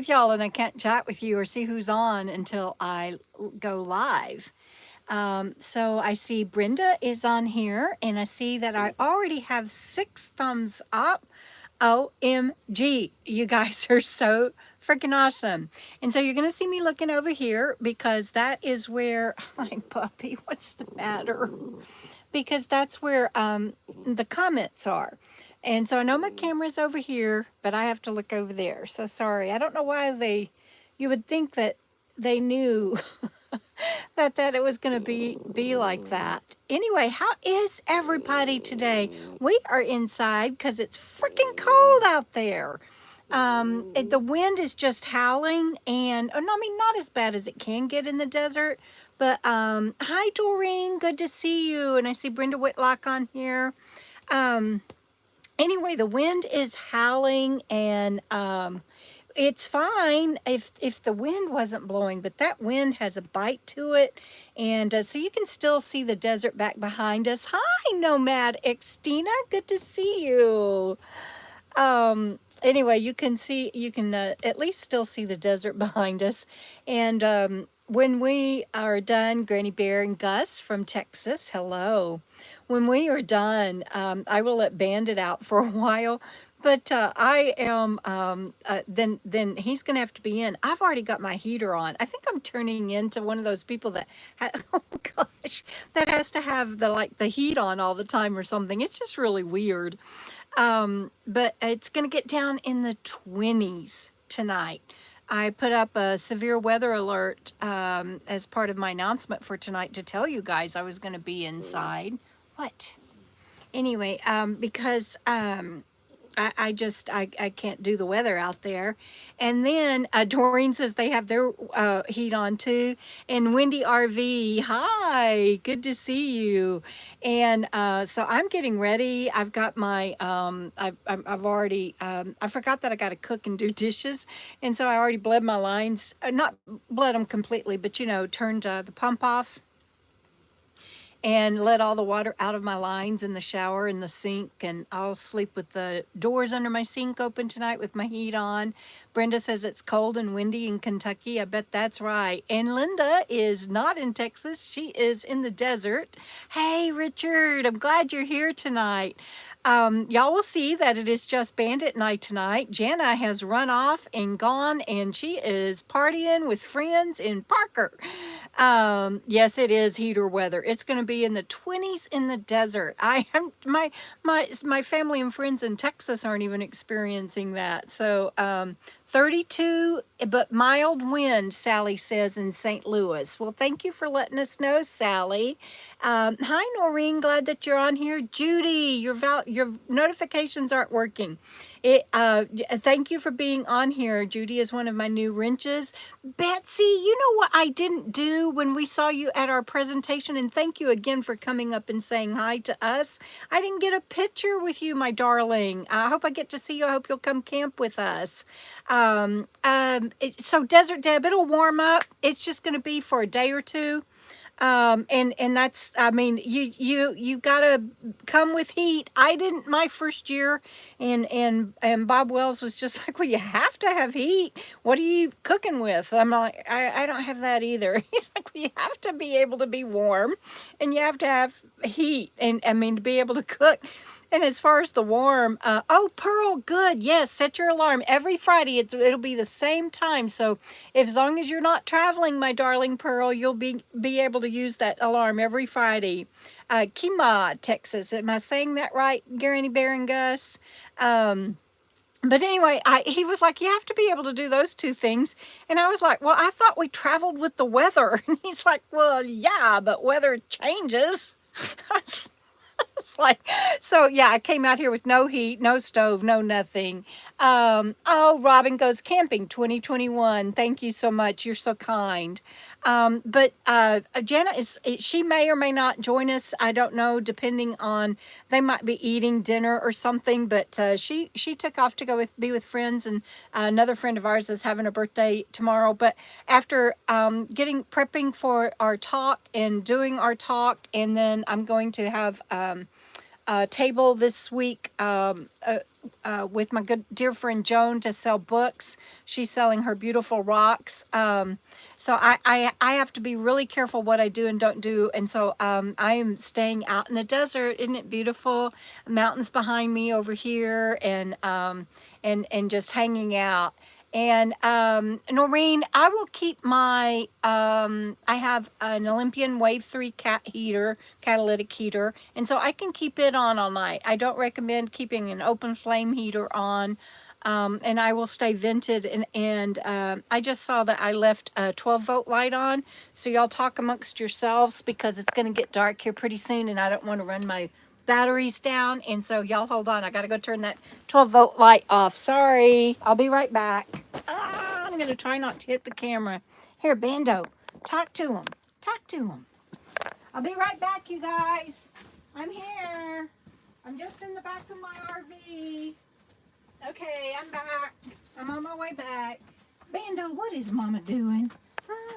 with y'all and I can't chat with you or see who's on until I go live. So I see Brenda is on here and I see that I already have 6 thumbs up. OMG, you guys are so freaking awesome. And so you're going to see me looking over here because that is where, my puppy, what's the matter? Because that's where the comments are. And so I know my camera's over here, but I have to look over there. So sorry. I don't know why you would think that they knew that it was going to be like that. Anyway, how is everybody today? We are inside because it's freaking cold out there. The wind is just howling, and oh, no, I mean, not as bad as it can get in the desert. But hi, Doreen, good to see you. And I see Brenda Whitlock on here. Anyway, the wind is howling, and it's fine if the wind wasn't blowing, but that wind has a bite to it, and so you can still see the desert back behind us. Hi, Nomad Xtina, good to see you. Anyway, you can at least still see the desert behind us. And when we are done, Granny Bear and Gus from Texas, hello. When we are done, I will let Bandit out for a while. But I am, then he's going to have to be in. I've already got my heater on. I think I'm turning into one of those people that, oh gosh, that has to have the heat on all the time or something. It's just really weird. But it's going to get down in the 20s tonight. I put up a severe weather alert as part of my announcement for tonight to tell you guys I was going to be inside. What? Anyway, because I can't do the weather out there. And then Doreen says they have their heat on too. And Wendy RV, hi, good to see you. And so I'm getting ready. I've got my, I've already, I forgot that I got to cook and do dishes. And so I already bled my lines, not bled them completely, but turned the pump off and let all the water out of my lines in the shower and the sink, and I'll sleep with the doors under my sink open tonight with my heat on. Brenda says it's cold and windy in Kentucky. I bet that's right. And Linda is not in Texas. She is in the desert. Hey, Richard, I'm glad you're here tonight. Y'all will see that it is just Bandit night tonight. Jana has run off and gone, and she is partying with friends in Parker. Yes, it is heater weather. It's going to be in the 20s in the desert. I am my family and friends in Texas aren't even experiencing that. So 32, but mild wind, Sally says in St. Louis. Well, thank you for letting us know, Sally. Hi, Noreen. Glad that you're on here. Judy, your notifications aren't working. Thank you for being on here. Judy is one of my new wrenches. Betsy, you know what I didn't do when we saw you at our presentation? And thank you again for coming up and saying hi to us. I didn't get a picture with you, my darling. I hope I get to see you. I hope you'll come camp with us. So Desert Deb, it'll warm up. It's just going to be for a day or two. And that's, I mean, you gotta come with heat. I didn't my first year, and Bob Wells was just like, well, you have to have heat. What are you cooking with? I'm like, I don't have that either. He's like, well, you have to be able to be warm, and you have to have heat, and I mean, to be able to cook. And as far as the warm, oh, Pearl, good. Yes, set your alarm every Friday. It'll be the same time. So as long as you're not traveling, my darling Pearl, you'll be able to use that alarm every Friday. Kima, Texas. Am I saying that right, Granny Bear and Gus? But anyway, he was like, you have to be able to do those two things. And I was like, well, I thought we traveled with the weather. And he's like, well, yeah, but weather changes. It's like, so yeah, I came out here with no heat, no stove, no nothing. Oh, Robin Goes Camping 2021. Thank you so much. You're so kind. But Jana she may or may not join us. I don't know, depending on, they might be eating dinner or something, but she took off to go be with friends, and another friend of ours is having a birthday tomorrow. But after prepping for our talk and doing our talk, and then I'm going to have table this week with my good dear friend Joan to sell books. She's selling her beautiful rocks. So I have to be really careful what I do and don't do. And so I am staying out in the desert. Isn't it beautiful? Mountains behind me over here, and just hanging out. And Noreen, I will keep my, I have an Olympian Wave 3 catalytic heater, and so I can keep it on all night. I don't recommend keeping an open flame heater on, and I will stay vented. And I just saw that I left a 12-volt light on, so y'all talk amongst yourselves because it's going to get dark here pretty soon, and I don't want to run my batteries down. And so y'all hold on, I gotta go turn that 12-volt light off. Sorry, I'll be right back. I'm gonna try not to hit the camera. Here, Bando, talk to him. Talk to him. I'll be right back, you guys. I'm here. I'm just in the back of my RV. Okay, I'm back. I'm on my way back. Bando, what is Mama doing? Huh?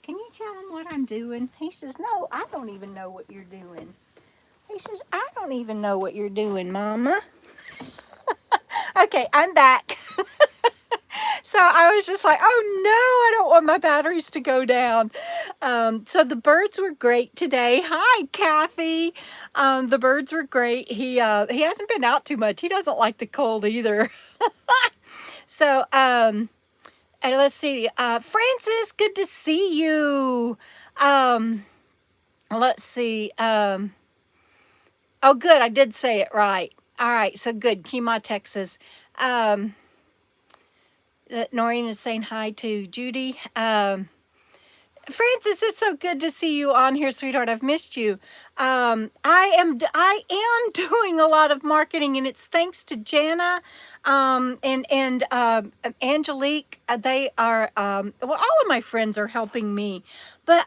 Can you tell him what I'm doing? He says, no, I don't even know what you're doing. He says, I don't even know what you're doing, Mama. Okay, I'm back. So I was just like, oh no, I don't want my batteries to go down. So the birds were great today. Hi, Kathy. The birds were great. He hasn't been out too much. He doesn't like the cold either. So and let's see. Francis, good to see you. Let's see. Oh, good. I did say it right. All right. So good. Kima, Texas. Noreen is saying hi to Judy. Francis, it's so good to see you on here, sweetheart. I've missed you. I am doing a lot of marketing, and it's thanks to Jana and Angelique. They are well, all of my friends are helping me, but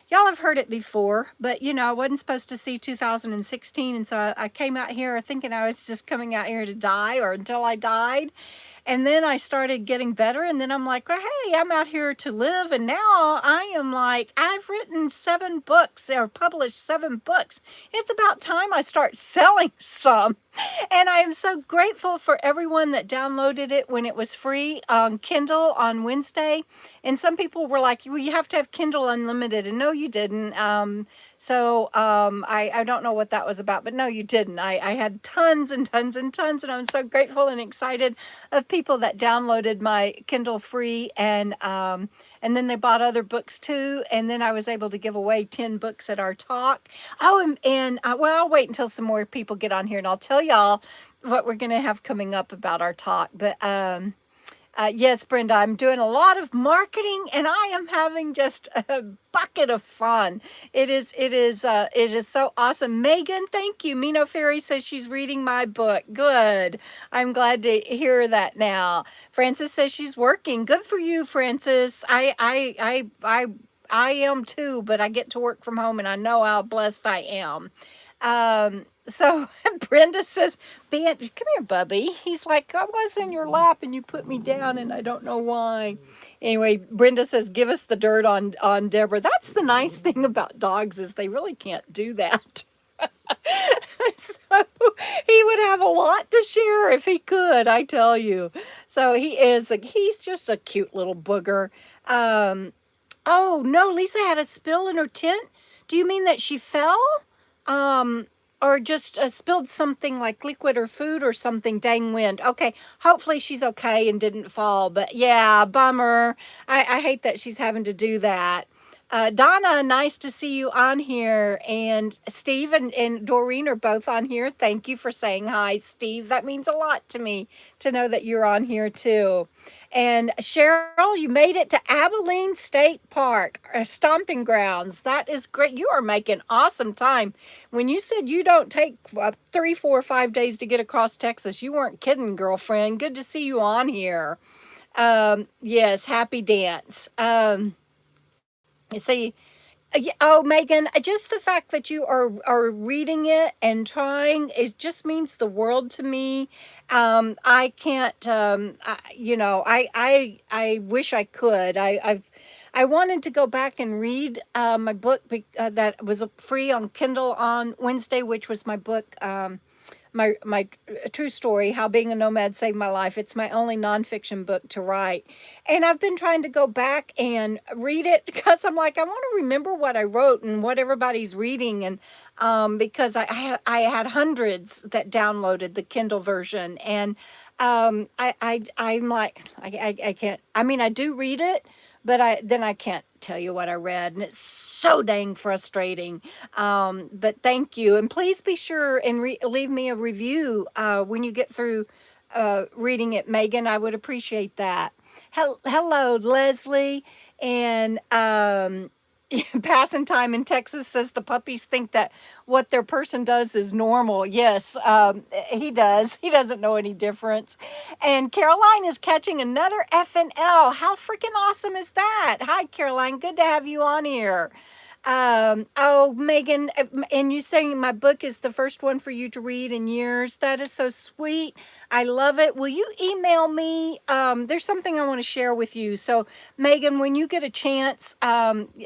y'all have heard it before, but I wasn't supposed to see 2016, and so I came out here thinking I was just coming out here to die or until I died. And then I started getting better, and then I'm like, well, hey, I'm out here to live, and now I am like, I've written 7 books or published 7 books. It's about time I start selling some. And I am so grateful for everyone that downloaded it when it was free on Kindle on Wednesday. And some people were like, well, you have to have Kindle Unlimited. And no, you didn't. I don't know what that was about, but no, you didn't. I had tons and tons and tons, and I'm so grateful and excited of people that downloaded my Kindle free, and then they bought other books too, and then I was able to give away 10 books at our talk. Oh, well, I'll wait until some more people get on here, and I'll tell y'all what we're going to have coming up about our talk. But yes, Brenda, I'm doing a lot of marketing, and I am having just a bucket of fun. It is so awesome. Megan, thank you. Mino Ferry says she's reading my book. Good. I'm glad to hear that now. Frances says she's working. Good for you, Frances. I am too, but I get to work from home, and I know how blessed I am. So Brenda says, Ben, come here, Bubby. He's like, I was in your lap and you put me down and I don't know why. Anyway, Brenda says, give us the dirt on Debra. That's the nice thing about dogs, is they really can't do that. So he would have a lot to share if he could, I tell you. So he's just a cute little booger. Oh no, Lisa had a spill in her tent. Do you mean that she fell? Or just spilled something like liquid or food or something? Dang wind. Okay, hopefully she's okay and didn't fall. But yeah, bummer. I hate that she's having to do that. Donna, nice to see you on here. And Steve and Doreen are both on here. Thank you for saying hi, Steve. That means a lot to me to know that you're on here too. And Cheryl, you made it to Abilene State Park, stomping grounds. That is great. You are making awesome time. When you said you don't take 3, 4, 5 days to get across Texas, you weren't kidding, girlfriend. Good to see you on here. Yes, happy dance. See, oh, Megan, just the fact that you are reading it and trying, it just means the world to me. I can't, I wish I could. I wanted to go back and read my book that was free on Kindle on Wednesday, which was my book. My true story, how being a nomad saved my life. It's my only nonfiction book to write, and I've been trying to go back and read it because I'm like, I want to remember what I wrote and what everybody's reading, and because I had hundreds that downloaded the Kindle version, and I'm like, I can't. I mean, I do read it, but I can't tell you what I read, and it's so dang frustrating. But thank you, and please be sure and leave me a review when you get through reading it, Megan. I would appreciate that. Hello, Leslie, and passing time in Texas says the puppies think that what their person does is normal. Yes, he does. He doesn't know any difference. And Caroline is catching another FNL. How freaking awesome is that? Hi, Caroline. Good to have you on here. Oh, Megan, and you saying my book is the first one for you to read in years. That is so sweet. I love it. Will you email me? There's something I want to share with you. So, Megan, when you get a chance,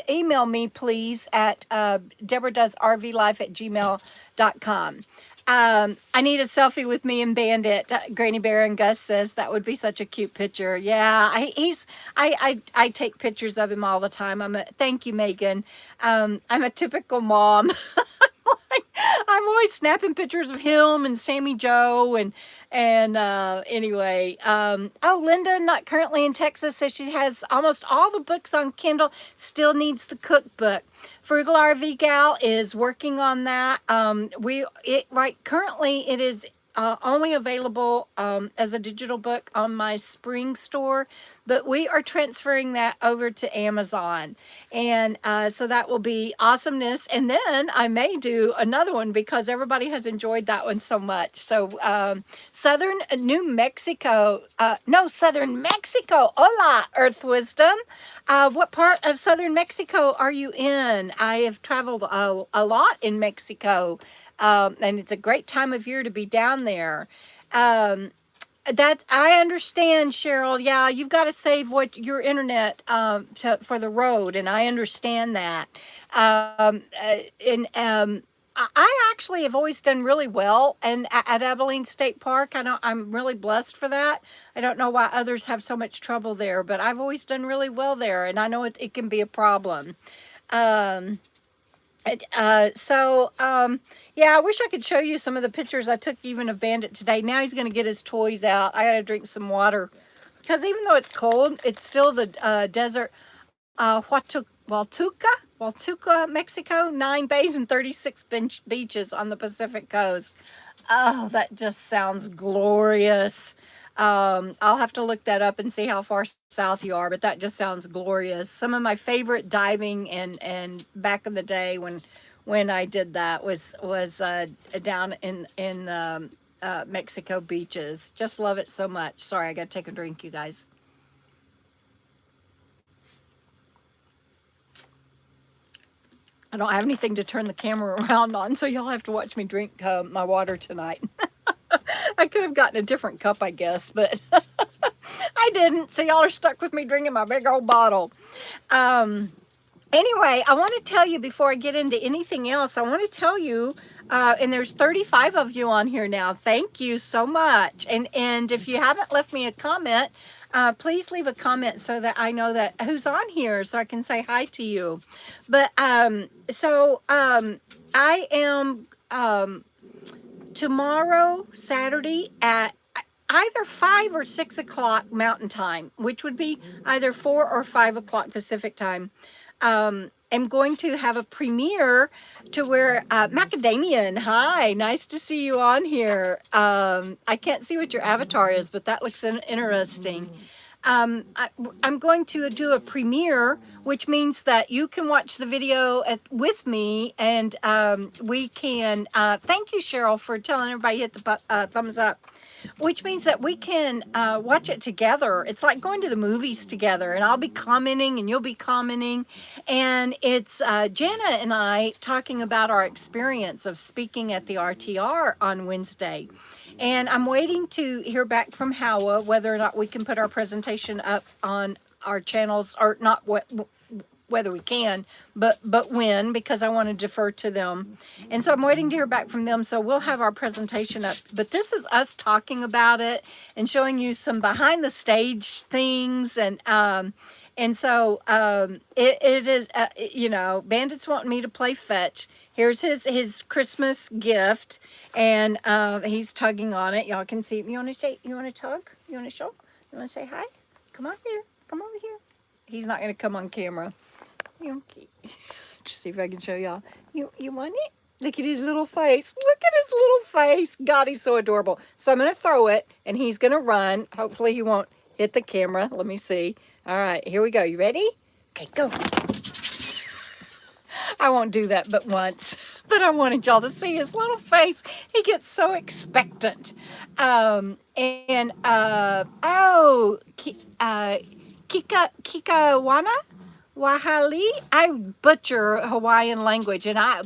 email me, please, at deborahdoesrvlife@gmail.com. I need a selfie with me and Bandit. Granny Bear and Gus says that would be such a cute picture. Yeah, I take pictures of him all the time. Thank you, Megan. I'm a typical mom. I'm always snapping pictures of him and Sammy Joe and anyway. Oh, Linda, not currently in Texas, says she has almost all the books on Kindle. Still needs the cookbook. Frugal RV Gal is working on that. Currently it is only available as a digital book on my Spring store, but we are transferring that over to Amazon, and so that will be awesomeness. And then I may do another one because everybody has enjoyed that one so much. So Southern Mexico. Hola, Earth Wisdom. What part of Southern Mexico are you in? I have traveled a lot in Mexico. And it's a great time of year to be down there. That I understand, Cheryl. Yeah, you've got to save what your internet for the road, and I understand that. I actually have always done really well, and at Abilene State Park, I'm really blessed for that. I don't know why others have so much trouble there, but I've always done really well there, and I know it can be a problem. Yeah, I wish I could show you some of the pictures I took even of Bandit today. Now he's going to get his toys out. I got to drink some water because even though it's cold, it's still the desert. Hualtuca, Mexico, 9 bays and 36 beaches on the Pacific coast. Oh, that just sounds glorious. I'll have to look that up and see how far south you are, but that just sounds glorious. Some of my favorite diving and back in the day when I did that was down in Mexico beaches. Just love it so much. Sorry, I got to take a drink, you guys. I don't have anything to turn the camera around on, so you'll have to watch me drink my water tonight. I could have gotten a different cup, I guess, but I didn't. So y'all are stuck with me drinking my big old bottle. Anyway, I want to tell you before I get into anything else, I want to tell you, and there's 35 of you on here now. Thank you so much. And if you haven't left me a comment, please leave a comment so that I know that who's on here so I can say hi to you. But I am tomorrow, Saturday, at either 5 or 6 o'clock Mountain Time, which would be either 4 or 5 o'clock Pacific Time. I'm going to have a premiere to where Macadamian, hi, nice to see you on here. I can't see what your avatar is, but that looks interesting. I'm going to do a premiere, which means that you can watch the video with me, and we can, thank you, Cheryl, for telling everybody hit the thumbs up, which means that we can watch it together. It's like going to the movies together, and I'll be commenting and you'll be commenting, and it's Jana and I talking about our experience of speaking at the RTR on Wednesday. And I'm waiting to hear back from Howa whether or not we can put our presentation up on our channels, or not what whether we can, but when, because I want to defer to them. And so I'm waiting to hear back from them. So we'll have our presentation up. But this is us talking about it and showing you some behind the stage things. And so it is, you know, Bandit's wanting me to play fetch. Here's his Christmas gift, and he's tugging on it. Y'all can see. You want to say? You want to tug? You want to show? You want to say hi? Come on here. Come over here. He's not going to come on camera. Okay. Just see if I can show y'all. You want it? Look at his little face. Look at his little face. God, he's so adorable. So I'm going to throw it, and he's going to run. Hopefully he won't hit the camera. Let me see. All right, here we go. You ready? Okay, go. I won't do that but once, but I wanted y'all to see his little face. He gets so expectant. Oh, Kikawana? Wahali? I butcher Hawaiian language, and I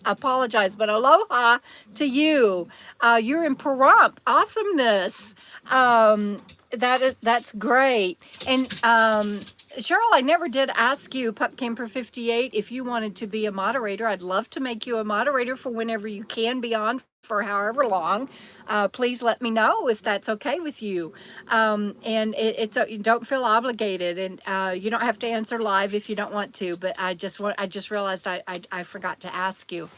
apologize, but aloha to you. You're in Pahrump. Awesomeness. That's great. And Cheryl, I never did ask you, Pup Camper 58, if you wanted to be a moderator. I'd love to make you a moderator for whenever you can be on, for however long. Please let me know if that's okay with you. And you don't feel obligated, and you don't have to answer live if you don't want to. But I just realized I forgot to ask you.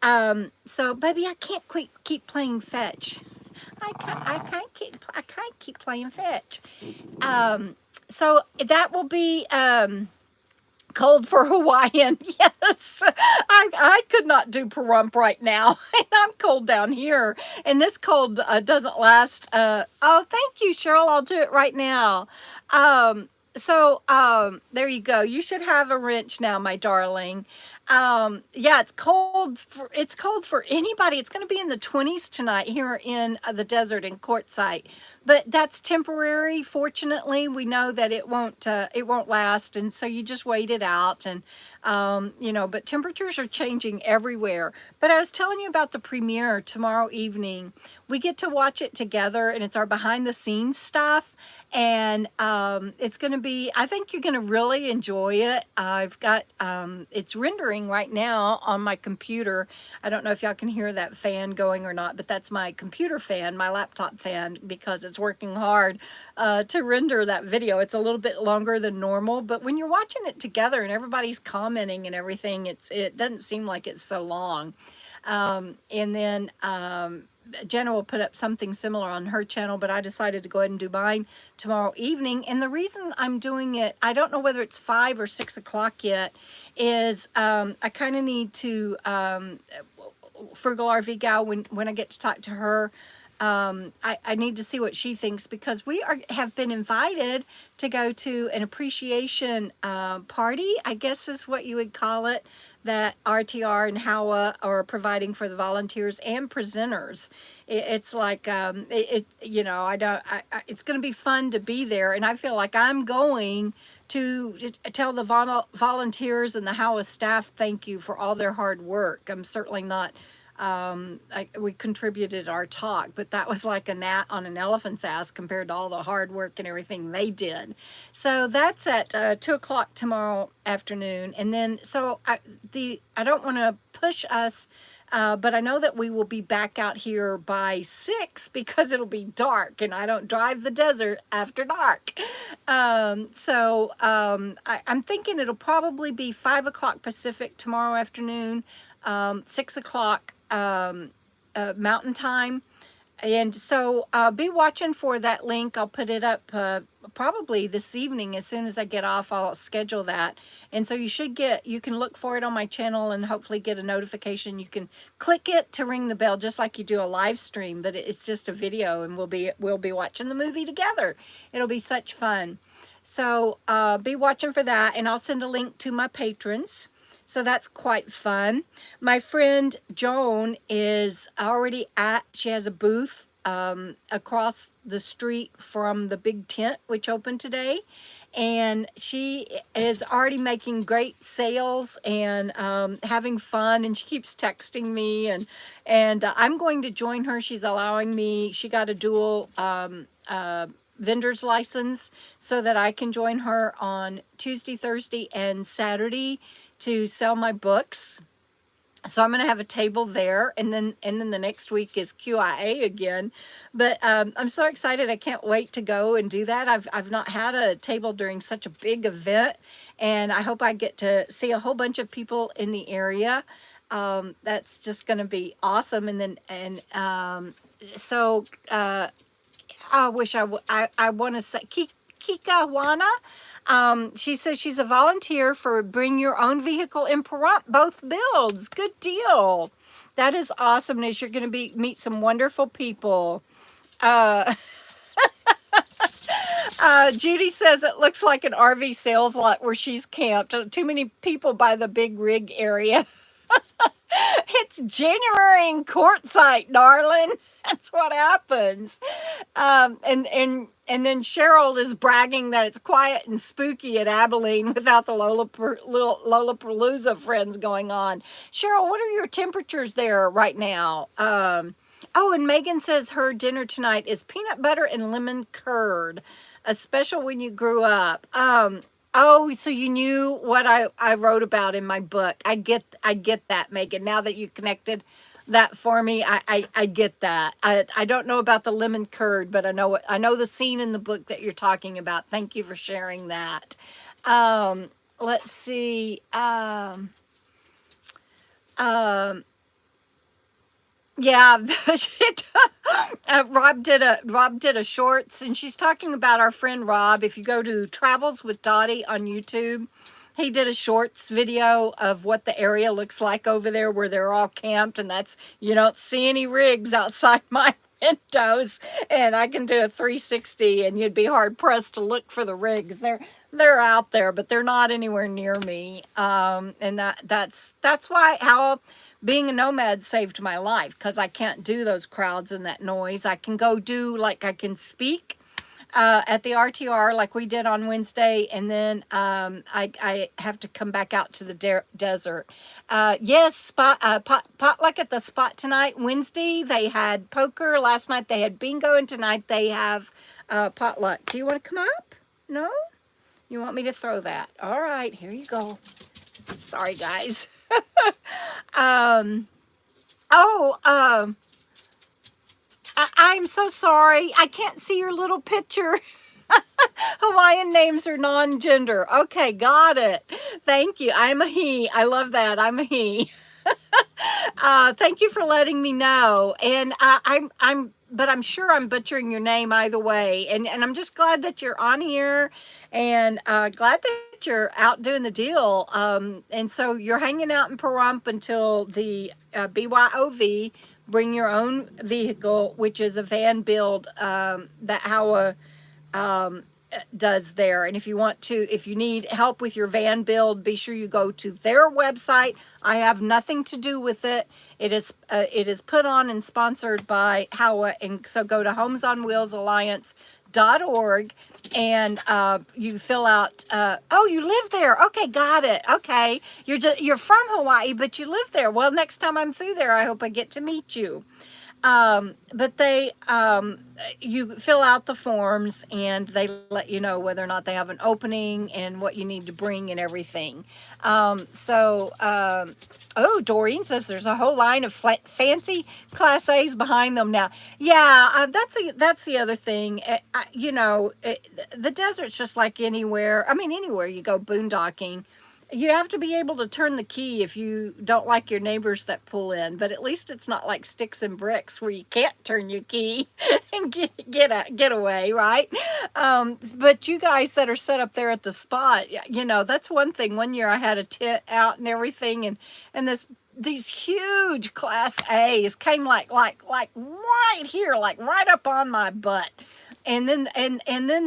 So baby, I can't keep playing fetch. I can't keep playing fetch. So that will be cold for Hawaiian. Yes, I could not do Pahrump right now. And I'm cold down here, and this cold doesn't last. Oh, thank you, Cheryl. I'll do it right now. There you go. You should have a wrench now, my darling. Yeah, it's cold for anybody. It's going to be in the 20s tonight here in the desert in Quartzsite, but that's temporary. Fortunately, we know that it won't last, and so you just wait it out. And you know, but temperatures are changing everywhere. But I was telling you about the premiere tomorrow evening. We get to watch it together, and it's our behind the scenes stuff. And it's going to be, I think you're going to really enjoy it. I've got, it's rendering right now on my computer. I don't know if y'all can hear that fan going or not, but that's my computer fan, my laptop fan, because it's working hard to render that video. It's a little bit longer than normal, but when you're watching it together and everybody's commenting and everything, it doesn't seem like it's so long. And then Jenna will put up something similar on her channel, but I decided to go ahead and do mine tomorrow evening. And the reason I'm doing it, I don't know whether it's 5 or 6 o'clock yet, is I kind of need to, Frugal RV Gal, when I get to talk to her, I need to see what she thinks, because we have been invited to go to an appreciation party, I guess is what you would call it, that RTR and HOWA are providing for the volunteers and presenters. It's like, you know, it's going to be fun to be there. And I feel like I'm going to tell the volunteers and the HOWA staff thank you for all their hard work. I'm certainly not, we contributed our talk, but that was like a gnat on an elephant's ass compared to all the hard work and everything they did. So that's at 2 o'clock tomorrow afternoon. And then, so I don't want to push us, but I know that we will be back out here by 6 because it'll be dark, and I don't drive the desert after dark. I'm thinking it'll probably be 5 o'clock Pacific tomorrow afternoon, 6 o'clock Mountain Time. And so be watching for that link. I'll put it up probably this evening. As soon as I get off, I'll schedule that. And so you can look for it on my channel and hopefully get a notification. You can click it to ring the bell, just like you do a live stream, but it's just a video, and we'll be watching the movie together. It'll be such fun. So be watching for that, and I'll send a link to my patrons. So that's quite fun. My friend Joan is already she has a booth across the street from the big tent, which opened today. And she is already making great sales and having fun. And she keeps texting me, and I'm going to join her. She's allowing me. She got a dual vendor's license so that I can join her on Tuesday, Thursday, and Saturday to sell my books. So I'm going to have a table there, and then the next week is QIA again. But I'm so excited! I can't wait to go and do that. I've not had a table during such a big event, and I hope I get to see a whole bunch of people in the area. That's just going to be awesome. And then so I wish I want to say Kika Wana. She says she's a volunteer for Bring Your Own Vehicle in Pahrump, both builds. Good deal. That is awesomeness. You're going to meet some wonderful people. Judy says it looks like an RV sales lot where she's camped. Too many people by the big rig area. It's January in Quartzsite, darling. That's what happens. And then Cheryl is bragging that it's quiet and spooky at Abilene without the Lollapalooza friends going on. Cheryl, what are your temperatures there right now? Oh, and Megan says her dinner tonight is peanut butter and lemon curd, a special when you grew up. Oh, so you knew what I wrote about in my book. I get that, Megan. Now that you connected that for me, I get that. I don't know about the lemon curd, but I know the scene in the book that you're talking about. Thank you for sharing that. Let's see. Yeah, Rob did a shorts, and she's talking about our friend Rob. If you go to Travels with Dottie on YouTube, he did a shorts video of what the area looks like over there where they're all camped, and you don't see any rigs outside my windows, and I can do a 360 and you'd be hard pressed to look for the rigs. They're out there, but they're not anywhere near me. And that's why how being a nomad saved my life, because I can't do those crowds and that noise. I can go do, like, I can speak at the RTR like we did on Wednesday, and then I have to come back out to the desert. Yes, potluck at the spot tonight. Wednesday they had poker. Last night they had bingo, and tonight they have potluck. Do you want to come up? No? You want me to throw that? All right, here you go. Sorry, guys. I'm so sorry. I can't see your little picture. Hawaiian names are non-gender. Okay, got it. Thank you. I'm a he. I love that. I'm a he. Thank you for letting me know. And but I'm sure I'm butchering your name either way. And I'm just glad that you're on here, and glad that you're out doing the deal. And so you're hanging out in Pahrump until the BYOV, Bring Your Own Vehicle, which is a van build that Howa does there. And if you need help with your van build, be sure you go to their website. I have nothing to do with it. It is put on and sponsored by Howa, and so go to homesonwheelsalliance.org, and you fill out. Oh, you live there? Okay, got it. Okay, you're from Hawaii, but you live there. Well, next time I'm through there, I hope I get to meet you. But you fill out the forms, and they let you know whether or not they have an opening and what you need to bring and everything. Oh, Doreen says there's a whole line of fancy Class A's behind them now. Yeah, that's the other thing. The desert's just like anywhere. I mean, anywhere you go boondocking, you have to be able to turn the key if you don't like your neighbors that pull in. But at least it's not like sticks and bricks where you can't turn your key and get away, right? But you guys that are set up there at the spot, that's one thing. One year I had a tent out and everything, and these huge Class A's came like right here, like right up on my butt. And then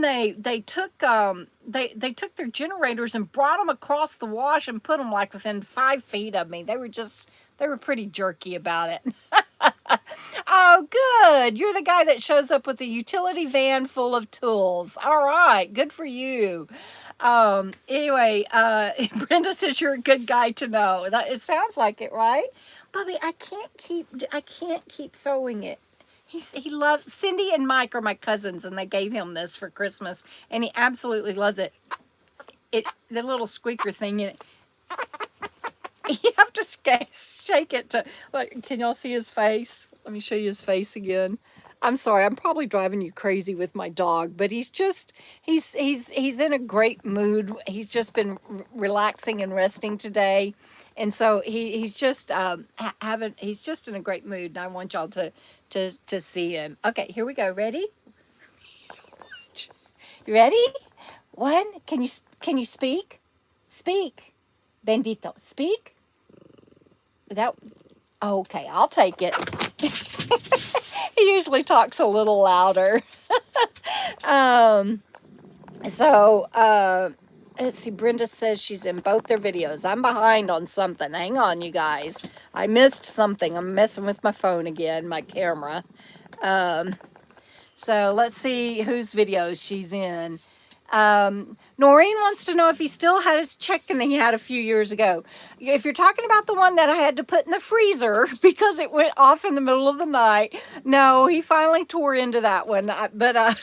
they took they took their generators and brought them across the wash and put them like within 5 feet of me. They were pretty jerky about it. Oh, good. You're the guy that shows up with a utility van full of tools. All right, good for you. Anyway, Brenda says you're a good guy to know. It sounds like it, right? Bubby, I can't keep throwing it. He loves Cindy and Mike are my cousins, and they gave him this for Christmas, and he absolutely loves it. The little squeaker thing in it. You have to shake it to like. Can y'all see his face? Let me show you his face again. I'm sorry, I'm probably driving you crazy with my dog, but he's in a great mood. He's just been relaxing and resting today, and so he's just he's just in a great mood, and I want y'all to see him. Okay, here we go. Ready? You ready? One. Can you speak? Speak. Bendito. Speak. That. Okay, I'll take it. He usually talks a little louder. Let's see. Brenda says she's in both their videos. I'm behind on something. Hang on, you guys. I missed something. I'm messing with my phone again, my camera. So let's see whose videos she's in. Noreen wants to know if he still had his chicken he had a few years ago. If you're talking about the one that I had to put in the freezer because it went off in the middle of the night, no, he finally tore into that one. But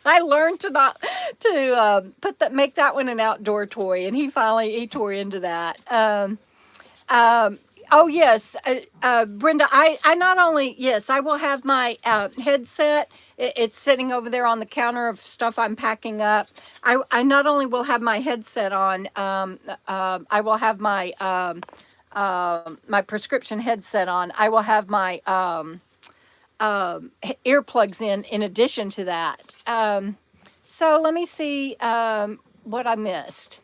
I learned to not to make that one an outdoor toy, and he tore into that. Oh yes, Brenda. I not only yes, I will have my headset. It's sitting over there on the counter of stuff I'm packing up. I not only will have my headset on. I will have my my prescription headset on. I will have my earplugs in addition to that. So let me see what I missed.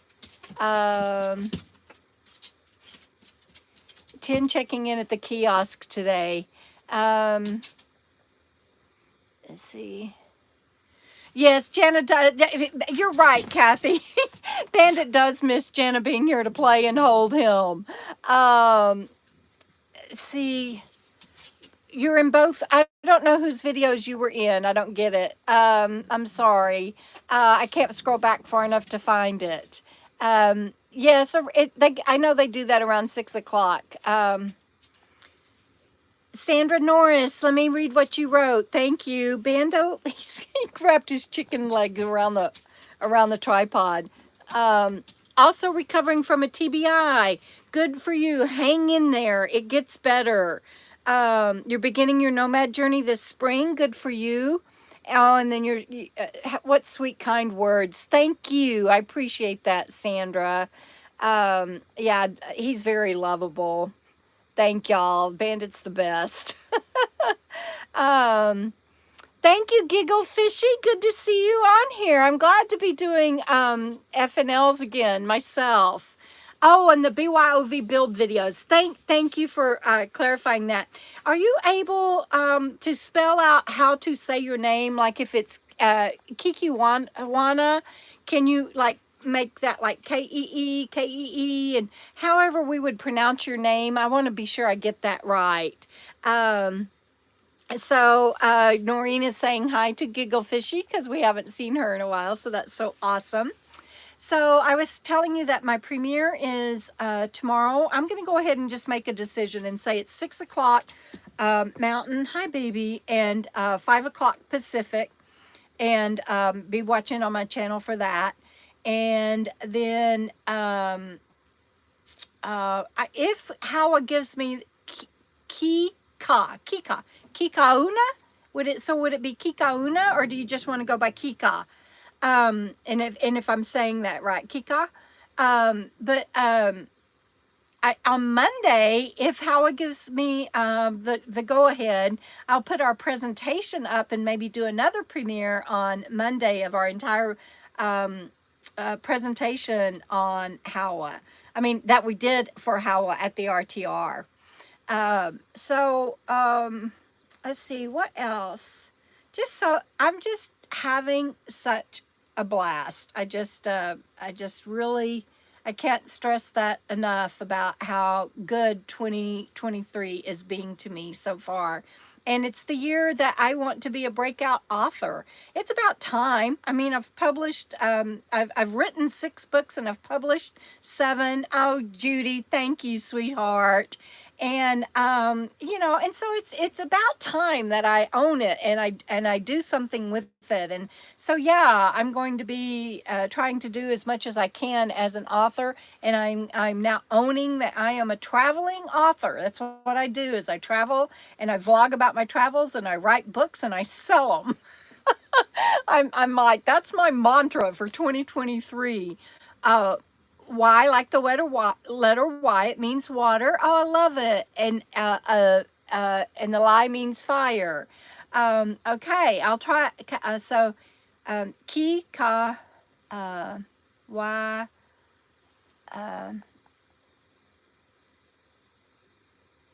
10 checking in at the kiosk today. Let's see. Yes, Jana does. You're right, Kathy. Bandit does miss Jana being here to play and hold him. See, you're in both. I don't know whose videos you were in. I don't get it. I'm sorry. I can't scroll back far enough to find it. Yes, I know they do that around 6 o'clock. Sandra Norris, let me read what you wrote. Thank you. Bando, he wrapped his chicken leg around the tripod. Also recovering from a TBI. Good for you. Hang in there. It gets better. You're beginning your nomad journey this spring. Good for you. Oh, and then what sweet, kind words. Thank you. I appreciate that, Sandra. Yeah, he's very lovable. Thank y'all. Bandit's the best. Thank you, Giggle Fishy. Good to see you on here. I'm glad to be doing FNLs again myself. Oh, and the BYOV build videos. Thank you for clarifying that. Are you able to spell out how to say your name? Like if it's Kikiwana, can you like make that like Keekee, and however we would pronounce your name? I want to be sure I get that right. So Noreen is saying hi to Giggle Fishy because we haven't seen her in a while, so that's so awesome. So I was telling you that my premiere is tomorrow. I'm going to go ahead and just make a decision and say it's 6 o'clock Mountain, hi baby, and 5 o'clock Pacific, and be watching on my channel for that. And then if Howa gives me Kikauna, would it be Kikauna, or do you just want to go by Kika? And if I'm saying that right, Kika. On Monday, if Howard gives me the go ahead, I'll put our presentation up and maybe do another premiere on Monday of our entire presentation on Howa. I mean, that we did for Howa at the RTR. Let's see what else. I'm just having such a blast. I just really I can't stress that enough about how good 2023 is being to me so far. And it's the year that I want to be a breakout author. It's about time. I mean, I've published, I've written 6 books and I've published 7. Oh, Judy, thank you, sweetheart. And you know, and so it's about time that I own it and I do something with it. And so yeah, I'm going to be trying to do as much as I can as an author, and I'm now owning that I am a traveling author. That's what I do, is I travel and I vlog about my travels and I write books and I sell them. I'm like, that's my mantra for 2023. Uh, why, like the letter Y, it means water. Oh, I love it. And the lie means fire. Okay, I'll try. Ki, ka, Y.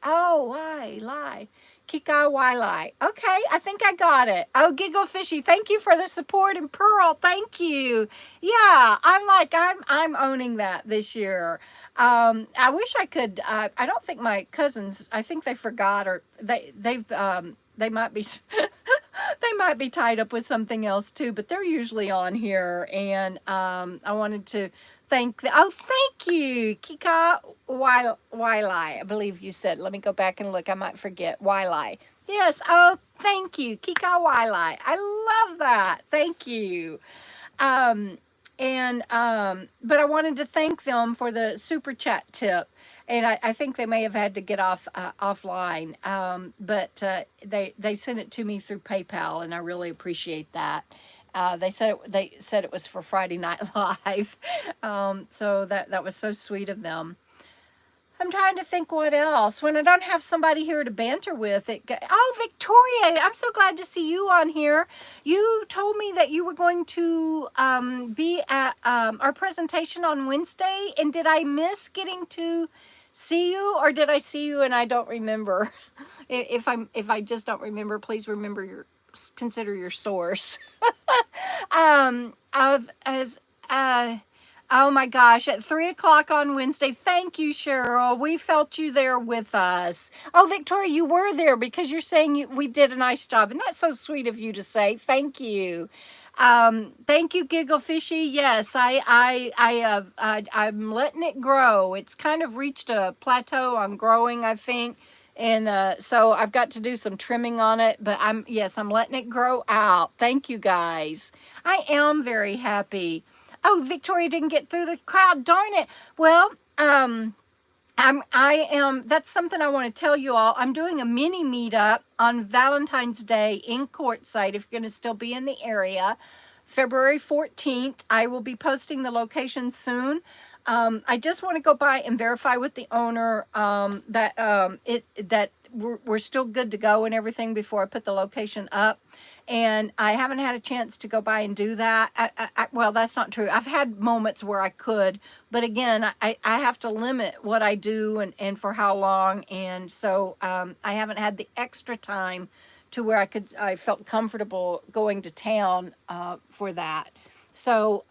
Oh, why lie? Kika why lie? Okay, I think I got it. Oh, Giggle Fishy, thank you for the support, and Pearl, thank you. Yeah, I'm owning that this year. I wish I could. I don't think my cousins. I think they forgot, or they might be. They might be tied up with something else too, but they're usually on here, and I wanted to thank you, Kika Wiley, I believe you said. Let me go back and look. I might forget. Wiley. Yes. Oh, thank you, Kika Wiley. I love that. Thank you. Um, but I wanted to thank them for the super chat tip, and I think they may have had to get offline, but they sent it to me through PayPal, and I really appreciate that. They said it was for Friday Night Live, so that was so sweet of them. I'm trying to think what else. When I don't have somebody here to banter with, oh, Victoria, I'm so glad to see you on here. You told me that you were going to be at our presentation on Wednesday, and did I miss getting to see you, or did I see you and I don't remember? If I just don't remember, please consider your source. As Oh my gosh, at 3 o'clock on Wednesday. Thank you, Cheryl. We felt you there with us. Oh, Victoria, you were there because you're saying we did a nice job. And that's so sweet of you to say. Thank you. Thank you, Giggle Fishy. Yes, I'm letting it grow. It's kind of reached a plateau on growing, I think. And so I've got to do some trimming on it, but I'm letting it grow out. Thank you, guys. I am very happy. Oh, Victoria didn't get through the crowd. Darn it. Well, that's something I want to tell you all. I'm doing a mini meetup on Valentine's Day in Quartzsite, if you're going to still be in the area. February 14th. I will be posting the location soon. I just want to go by and verify with the owner that we're still good to go and everything before I put the location up. And I haven't had a chance to go by and do that. Well, that's not true. I've had moments where I could, but again, I have to limit what I do and for how long. And so I haven't had the extra time to where I felt comfortable going to town for that. So,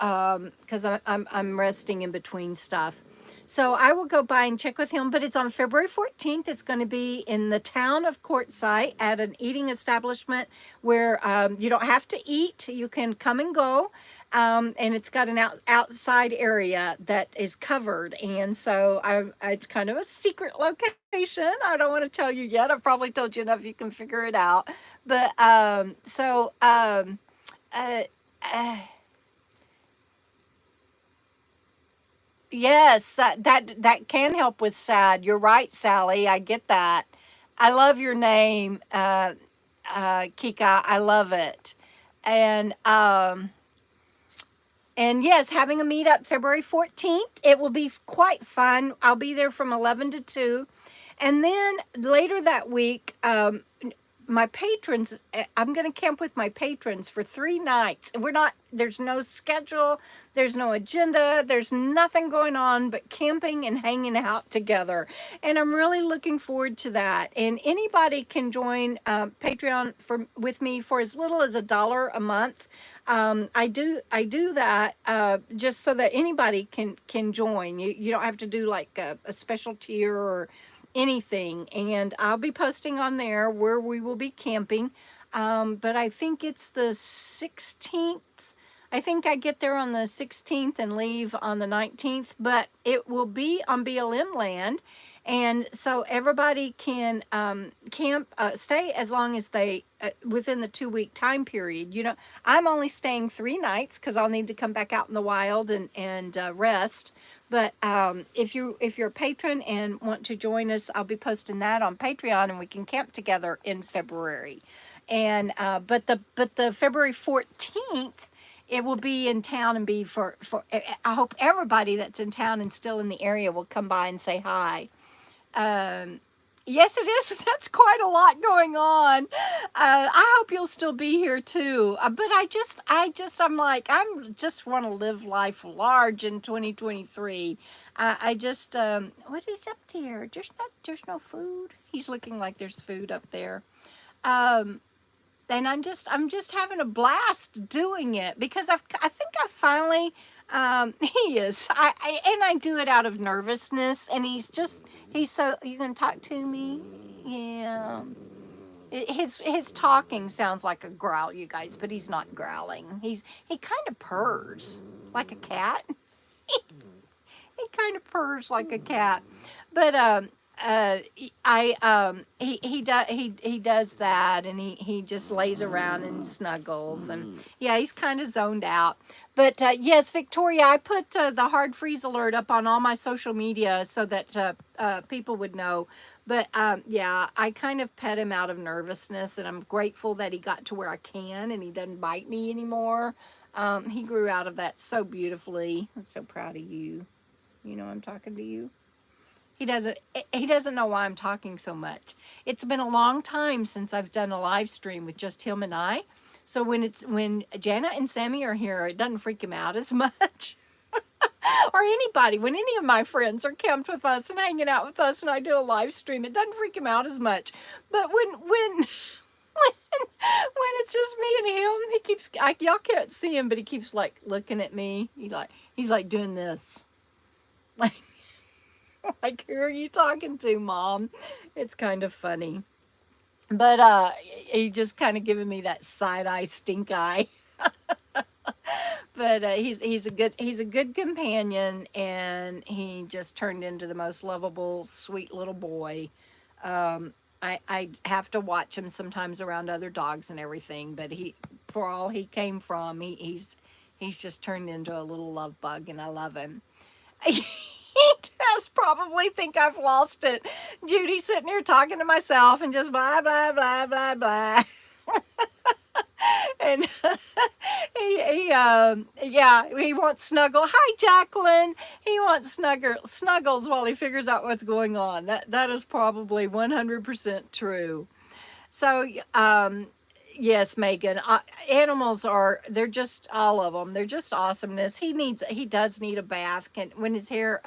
because I'm resting in between stuff. So I will go by and check with him, but it's on February 14th. It's going to be in the town of Quartzsite at an eating establishment where you don't have to eat. You can come and go. And it's got an outside area that is covered. And so it's kind of a secret location. I don't want to tell you yet. I've probably told you enough. You can figure it out. But yes, that can help with sad. You're right, Sally. I get that. I love your name, Kika. I love it. And yes, having a meetup February 14th. It will be quite fun. I'll be there from 11 to 2. And then later that week, my patrons, I'm going to camp with my patrons for 3 nights. We're not, there's no schedule, there's no agenda, there's nothing going on but camping and hanging out together. And I'm really looking forward to that. And anybody can join Patreon with me for as little as $1 a month. I do that just so that anybody can join. You don't have to do like a special tier or anything, and I'll be posting on there where we will be camping. But I think it's the 16th. I think I get there on the 16th and leave on the 19th, but it will be on BLM land. And so everybody can camp, stay as long as they, within the 2 week time period. You know, I'm only staying 3 nights because I'll need to come back out in the wild and rest. But if you're a patron and want to join us, I'll be posting that on Patreon, and we can camp together in February. And but the February 14th, it will be in town and be for I hope everybody that's in town and still in the area will come by and say hi. Um, yes, it is. That's quite a lot going on. I hope you'll still be here too. But I'm like, just want to live life large in 2023. What is up there? There's no food. He's looking like there's food up there. Um, and I'm just having a blast doing it because I think I finally he is and I do it out of nervousness, and he's so, you gonna talk to me? Yeah. His talking sounds like a growl, you guys, but he's not growling. He kind of purrs like a cat. He kind of purrs like a cat, but he does that, and he just lays around and snuggles, and yeah, he's kind of zoned out. But yes, Victoria, I put the hard freeze alert up on all my social media so that people would know. But yeah, I kind of pet him out of nervousness, and I'm grateful that he got to where I can and he doesn't bite me anymore. He grew out of that so beautifully. I'm so proud of you. You know, I'm talking to you. He doesn't know why I'm talking so much. It's been a long time since I've done a live stream with just him and I. So when Jana and Sammy are here, it doesn't freak him out as much. Or anybody, when any of my friends are camped with us and hanging out with us and I do a live stream, it doesn't freak him out as much. But when it's just me and him, he keeps, y'all can't see him, but he keeps like looking at me. He's like doing this. Like, like, who are you talking to, Mom? It's kind of funny. But he just kind of giving me that side eye, stink eye. But he's a good companion, and he just turned into the most lovable, sweet little boy. I have to watch him sometimes around other dogs and everything, but for all he came from, he's just turned into a little love bug, and I love him. He does probably think I've lost it. Judy sitting here talking to myself and just blah, blah, blah, blah, blah. And yeah, he wants snuggle. Hi, Jacqueline. He wants snuggles while he figures out what's going on. That is probably 100% true. So, yes, Megan, animals they're just, all of them, they're just awesomeness. He does need a bath. When his hair,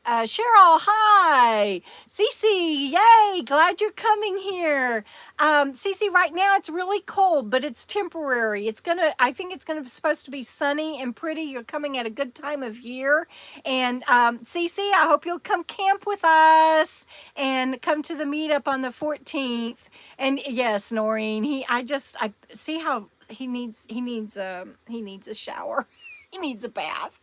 Cheryl, hi. Cece, yay, glad you're coming here. Cece, right now it's really cold, but it's temporary. I think it's supposed to be sunny and pretty. You're coming at a good time of year. And Cece, I hope you'll come camp with us and come to the meetup on the 14th. And yes, Noreen, I see how he needs a shower. He needs a bath.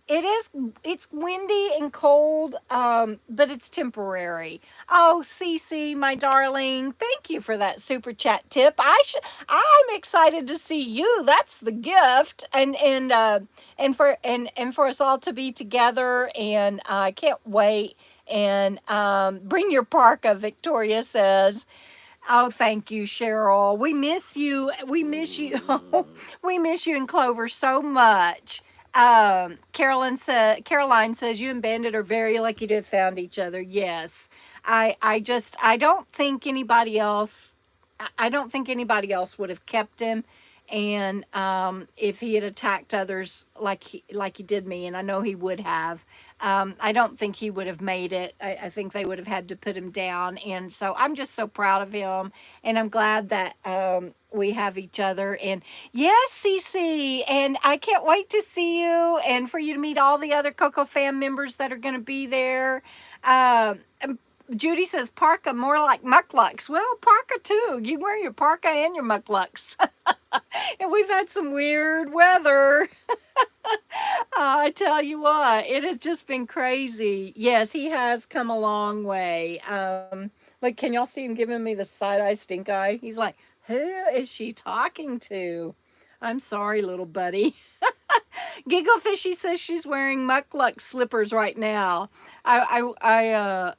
It's windy and cold, but it's temporary. Oh, Cece, my darling, thank you for that super chat tip. I'm excited to see you. That's the gift, and for us all to be together, and I can't wait. And bring your parka, Victoria says. Oh, thank you, Cheryl. We miss you. We miss you. We miss you and Clover so much. Caroline says you and Bandit are very lucky to have found each other. Yes. I don't think anybody else I don't think anybody else would have kept him. And if he had attacked others like he did me, and I know he would have, I don't think he would have made it. I think they would have had to put him down. And so I'm just so proud of him, and I'm glad that we have each other. And yes, Cece, and I can't wait to see you and for you to meet all the other KOKO Fam members that are going to be there. Um, Judy says parka more like mucklucks. Well, parka too. You wear your parka and your mucklucks. And we've had some weird weather. I tell you what, it has just been crazy. Yes, he has come a long way. Like, can y'all see him giving me the side eye stink eye? He's like, who is she talking to? I'm sorry, little buddy. Giggle Fishy says she's wearing muckluck slippers right now. I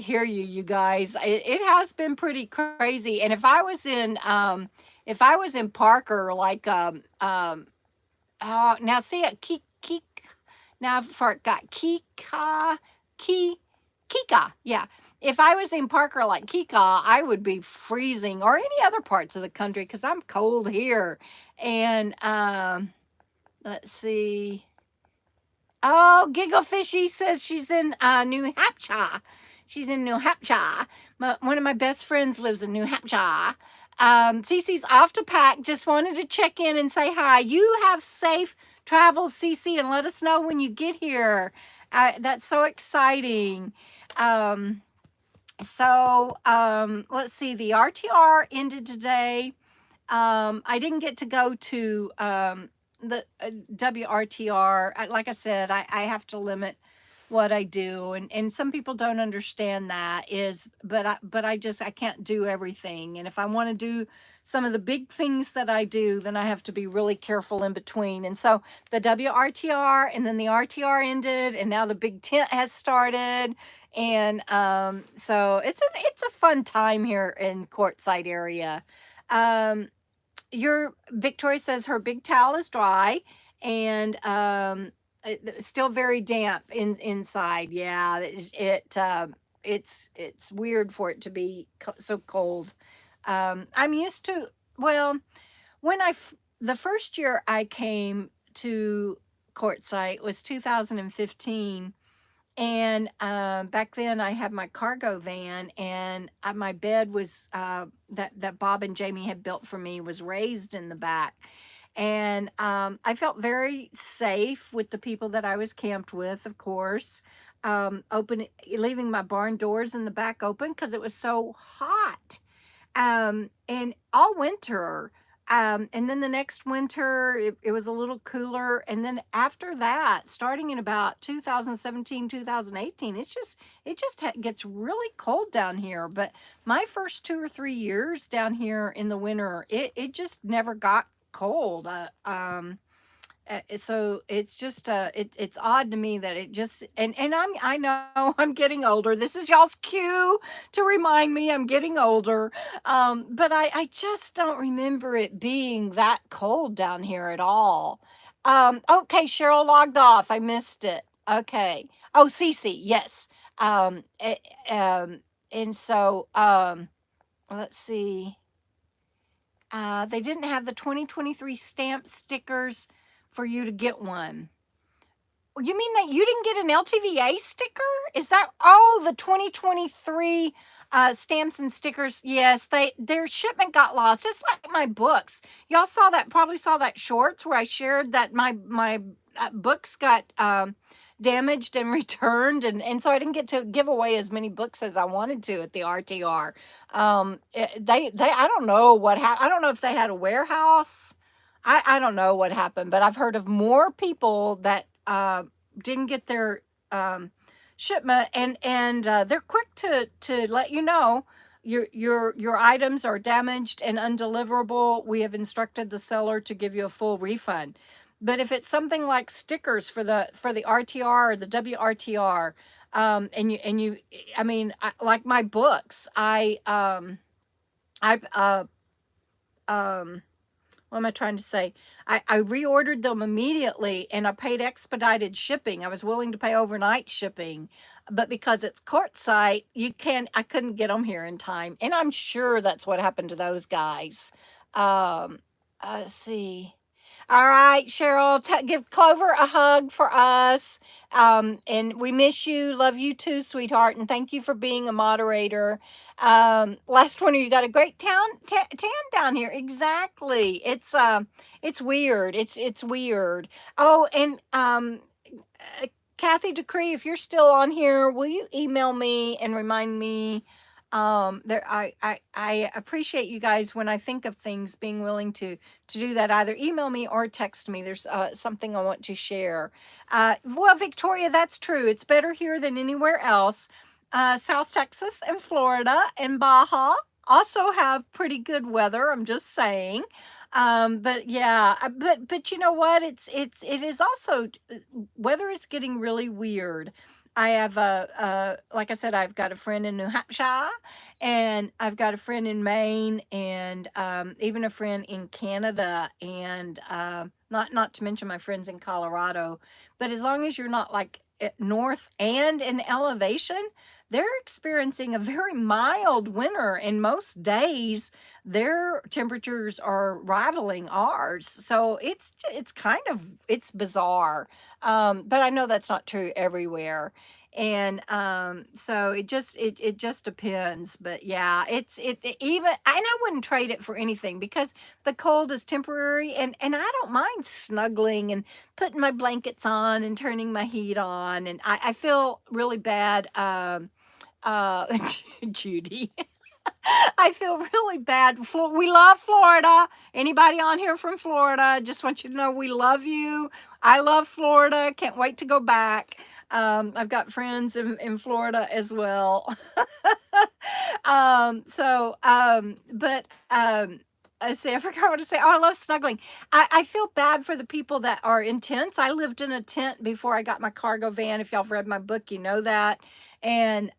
hear you, you guys. It has been pretty crazy. And if I was in Parker, like now see it, now I forgot Kika, yeah. If I was in Parker like Kika, I would be freezing, or any other parts of the country, because I'm cold here. And let's see. Oh, Giggle Fishy says she's in New Hampshire. She's in New Hampshire. One of my best friends lives in New Hampshire. Cece's off to pack. Just wanted to check in and say hi. You have safe travels, Cece, and let us know when you get here. That's so exciting. Let's see. The RTR ended today. I didn't get to go to the WRTR. Like I said, I have to limit what I do, and some people don't understand that but I can't do everything. And if I want to do some of the big things that I do, then I have to be really careful in between. And so the WRTR, and then the RTR ended, and now the big tent has started. And so it's a fun time here in Quartzsite area. Your Victoria says her big towel is dry, and still very damp inside. Yeah, it's weird for it to be so cold. I'm used to, well, when the first year I came to Quartzsite was 2015. And back then I had my cargo van, and my bed was that Bob and Jamie had built for me was raised in the back. And I felt very safe with the people that I was camped with, of course. Leaving my barn doors in the back open because it was so hot. And all winter. And then the next winter, it was a little cooler. And then after that, starting in about 2017, 2018, it just gets really cold down here. But my first 2 or 3 years down here in the winter, it just never got cold. So it's just it's odd to me that it just, and I know I'm getting older. This is y'all's cue to remind me I'm getting older. But I just don't remember it being that cold down here at all. Okay, Cheryl logged off. I missed it. Okay. Oh, Cece, yes. And so let's see. They didn't have the 2023 stamp stickers for you to get one. You mean that you didn't get an LTVA sticker? Is that, oh, the 2023 stamps and stickers? Yes, their shipment got lost. Just like my books. Y'all probably saw that shorts where I shared that my books got damaged and returned, and so I didn't get to give away as many books as I wanted to at the RTR. I don't know what happened. I don't know if they had a warehouse. I don't know what happened, but I've heard of more people that didn't get their shipment, and they're quick to let you know your items are damaged and undeliverable. We have instructed the seller to give you a full refund. But if it's something like stickers for the RTR or the WRTR, I mean, like my books, I've what am I trying to say? I reordered them immediately and I paid expedited shipping. I was willing to pay overnight shipping, but because it's quartzite, I couldn't get them here in time. And I'm sure that's what happened to those guys. Um, let's see. All right, Cheryl, give Clover a hug for us. And we miss you. Love you too, sweetheart. And thank you for being a moderator. Last winter, you got a great tan down here. Exactly. It's weird. It's weird. Oh, and uh, Kathy Decree, if you're still on here, will you email me and remind me? There, I appreciate you guys when I think of things being willing to do that. Either email me or text me. There's something I want to share. Well, Victoria, that's true. It's better here than anywhere else. South Texas and Florida and Baja also have pretty good weather. I'm just saying. But yeah, but you know what? It is also weather is getting really weird. I have like I said, I've got a friend in New Hampshire, and I've got a friend in Maine, and even a friend in Canada, and not to mention my friends in Colorado. But as long as you're not like north and in elevation, they're experiencing a very mild winter, and most days their temperatures are rivaling ours. So it's kind of it's bizarre. But I know that's not true everywhere. And so it just depends. But yeah, even, and I wouldn't trade it for anything because the cold is temporary, and I don't mind snuggling and putting my blankets on and turning my heat on. And I feel really bad. Uh Judy. I feel really bad. We love Florida. Anybody on here from Florida? Just want you to know we love you. I love Florida. Can't wait to go back. I've got friends in Florida as well. But I say, I forgot what to say. Oh, I love snuggling. I feel bad for the people that are in tents. I lived in a tent before I got my cargo van. If y'all have read my book, you know that. And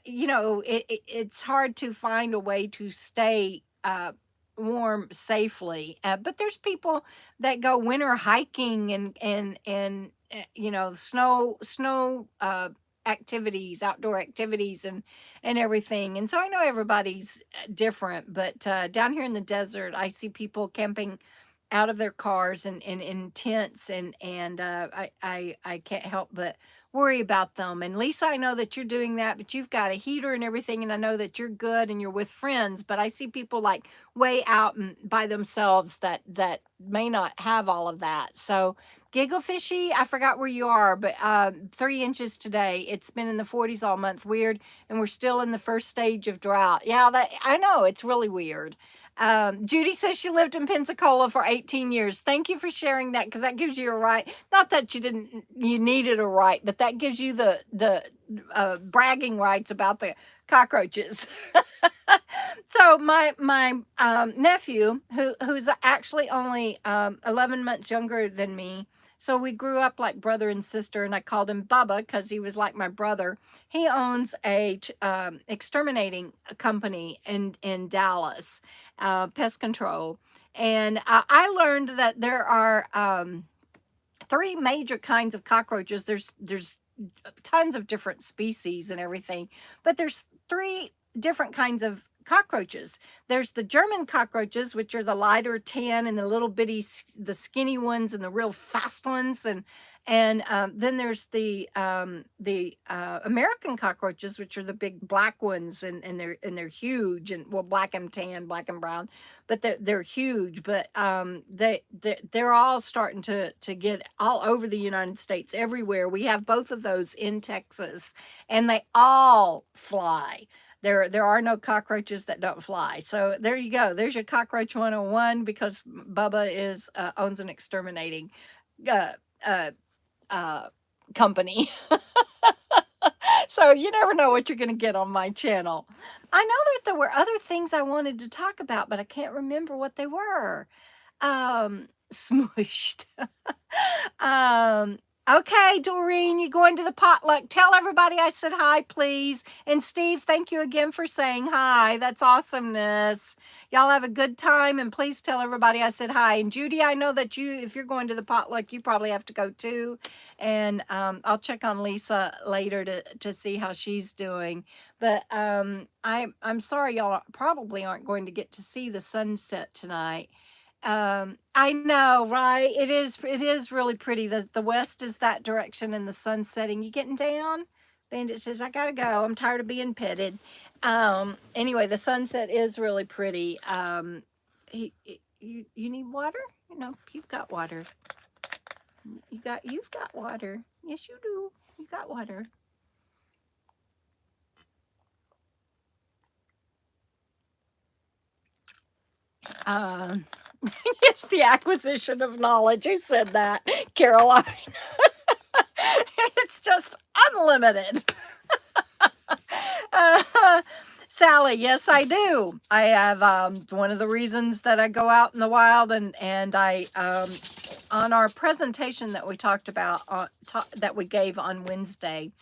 you know, it's hard to find a way to stay warm safely. But there's people that go winter hiking and you know, snow activities, outdoor activities, and everything. And so I know everybody's different, but down here in the desert, I see people camping out of their cars and in tents, and I can't help but worry about them. And Lisa, I know that you're doing that, but you've got a heater and everything, and I know that you're good and you're with friends. But I see people like way out and by themselves that may not have all of that. So Giggle Fishy, I forgot where you are, but 3 inches today. It's been in the 40s all month. Weird, and we're still in the first stage of drought. Yeah, that I know, it's really weird. Judy says she lived in Pensacola for 18 years. Thank you for sharing that, because that gives you a right. Not that you needed a right, but that gives you the bragging rights about the cockroaches. So my nephew, who's actually only 11 months younger than me, so we grew up like brother and sister, and I called him Bubba because he was like my brother. He owns a exterminating company in Dallas, pest control, and I learned that there are three major kinds of cockroaches. There's tons of different species and everything, but there's three different kinds of cockroaches. There's the German cockroaches, which are the lighter tan and the little bitty, the skinny ones and the real fast ones, and then there's the American cockroaches, which are the big black ones, and they're huge, and well, black and tan, black and brown, but they're huge. But they're all starting to get all over the United States, everywhere. We have both of those in Texas, and they all fly. There are no cockroaches that don't fly. So there you go. There's your cockroach 101, because Bubba owns an exterminating uh, uh, company. So you never know what you're going to get on my channel. I know that there were other things I wanted to talk about, but I can't remember what they were. Smooshed. Okay, Doreen, you going to the potluck. Tell everybody I said hi, please. And Steve, thank you again for saying hi. That's awesomeness. Y'all have a good time, and please tell everybody I said hi. And Judy, I know that if you're going to the potluck, you probably have to go too. And I'll check on Lisa later to see how she's doing. But I'm sorry, y'all probably aren't going to get to see the sunset tonight. I know, right? It is really pretty. The west is that direction and the sun setting. You getting down? Bandit says, I gotta go. I'm tired of being petted. Anyway, the sunset is really pretty. You need water? No, you've got water. You've got water. Yes, you do. You got water. Um, it's the acquisition of knowledge. Who said that? Caroline. It's just unlimited. Uh, Sally, yes, I do. I have one of the reasons that I go out in the wild, and I on our presentation that we talked about that we gave on Wednesday.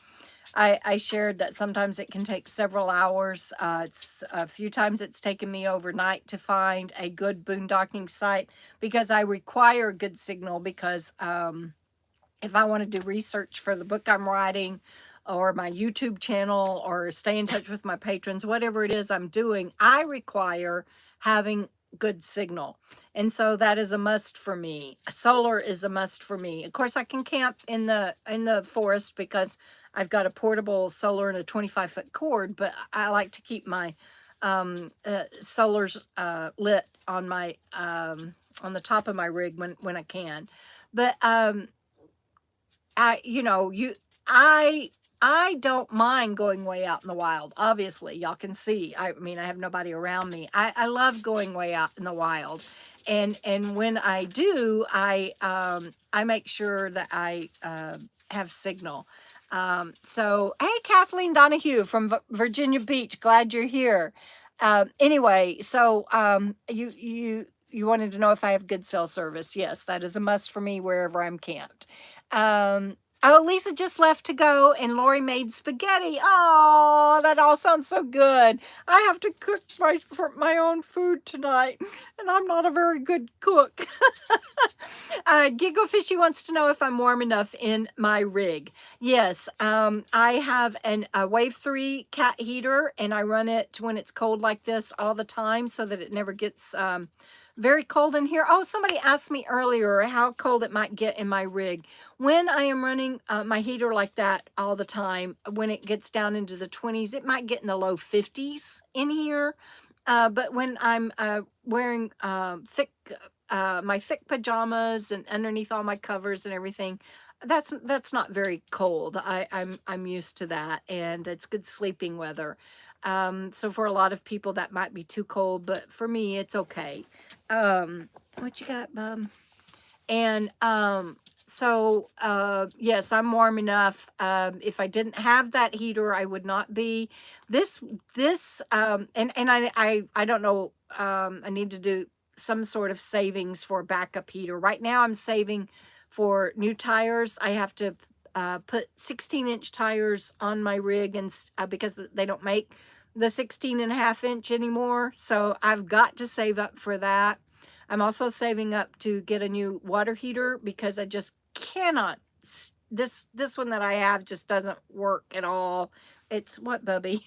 I shared that sometimes it can take several hours. It's a few times it's taken me overnight to find a good boondocking site because I require good signal because if I want to do research for the book I'm writing or my YouTube channel or stay in touch with my patrons, whatever it is I'm doing, I require having good signal. And so that is a must for me. Solar is a must for me. Of course, I can camp in the forest because I've got a portable solar and a 25-foot cord, but I like to keep my solars lit on my on the top of my rig when I can. But I, you know, you, I don't mind going way out in the wild. Obviously, y'all can see. I mean, I have nobody around me. I love going way out in the wild, and when I do, I make sure that I have signal. So, hey, Kathleen Donahue from Virginia Beach, glad you're here. Anyway, so you wanted to know if I have good cell service. Yes, that is a must for me wherever I'm camped. Oh, Lisa just left to go, and Lori made spaghetti. Oh, that all sounds so good. I have to cook my own food tonight, and I'm not a very good cook. Giggle Fishy wants to know if I'm warm enough in my rig. Yes, I have a Wave 3 cat heater, and I run it when it's cold like this all the time so that it never gets very cold in here. Oh, somebody asked me earlier how cold it might get in my rig. When I am running my heater like that all the time, when it gets down into the 20s, it might get in the low 50s in here. But when I'm wearing my thick pajamas and underneath all my covers and everything, that's not very cold. I'm used to that, and it's good sleeping weather. So for a lot of people that might be too cold, but for me it's okay. What you got, Bum? And so yes, I'm warm enough. If I didn't have that heater, I would not be. This and I don't know. I need to do some sort of savings for a backup heater. Right now I'm saving for new tires. I have to put 16-inch tires on my rig, and because they don't make the 16.5-inch anymore, so I've got to save up for that. I'm also saving up to get a new water heater because I just cannot. This one that I have just doesn't work at all. It's what, Bubby?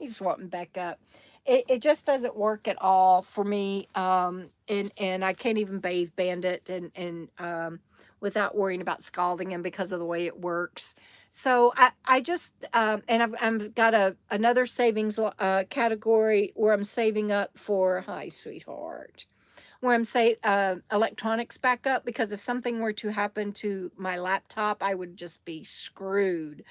He's wanting back up. It just doesn't work at all for me. And I can't even bathe Bandit and without worrying about scalding him because of the way it works. So I just and I've got another savings category where I'm saving up for, hi sweetheart, where I'm say electronics backup, because if something were to happen to my laptop, I would just be screwed.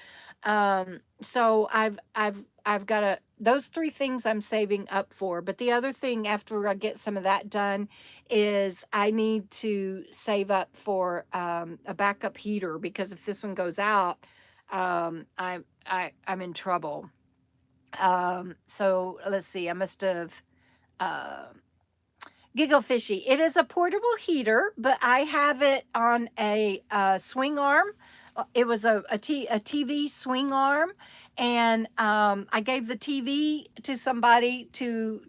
So I've got those three things I'm saving up for. But the other thing after I get some of that done is I need to save up for a backup heater, because if this one goes out, I'm in trouble. So let's see, I must have. Uh, Giggle Fishy. It is a portable heater, but I have it on a swing arm. It was a TV swing arm, and I gave the TV to somebody to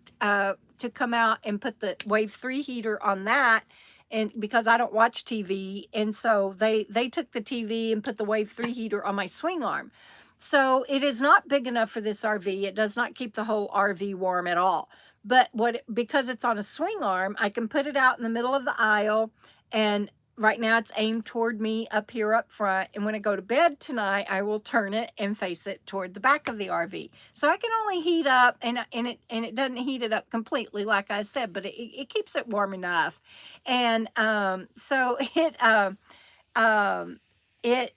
come out and put the Wave 3 heater on that. And because I don't watch TV, and so they took the TV and put the Wave 3 heater on my swing arm. So it is not big enough for this RV. It does not keep the whole RV warm at all. But because it's on a swing arm, I can put it out in the middle of the aisle, and right now it's aimed toward me up here up front. And when I go to bed tonight, I will turn it and face it toward the back of the RV. So I can only heat up, and it doesn't heat it up completely, like I said, but it keeps it warm enough. And so um, it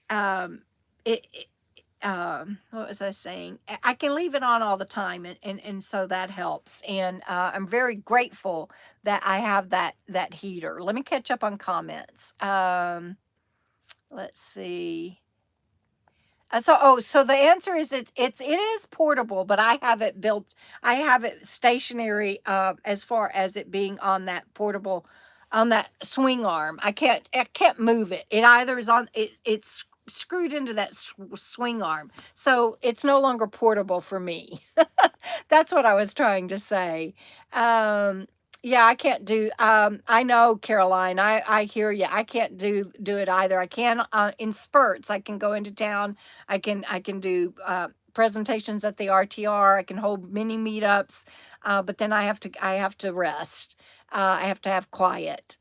what was I saying? I can leave it on all the time, and so that helps. And I'm very grateful that I have that heater. Let me catch up on comments. Let's see. So the answer is it is portable, but I have it built. I have it stationary as far as it being on that portable, on that swing arm. I can't move it. It either is on it's screwed into that swing arm, so it's no longer portable for me. That's what I was trying to say. Yeah, I can't do. I know, Caroline. I hear you. I can't do it either. I can in spurts. I can go into town. I can do presentations at the RTR. I can hold mini meetups, but then I have to rest. I have to have quiet.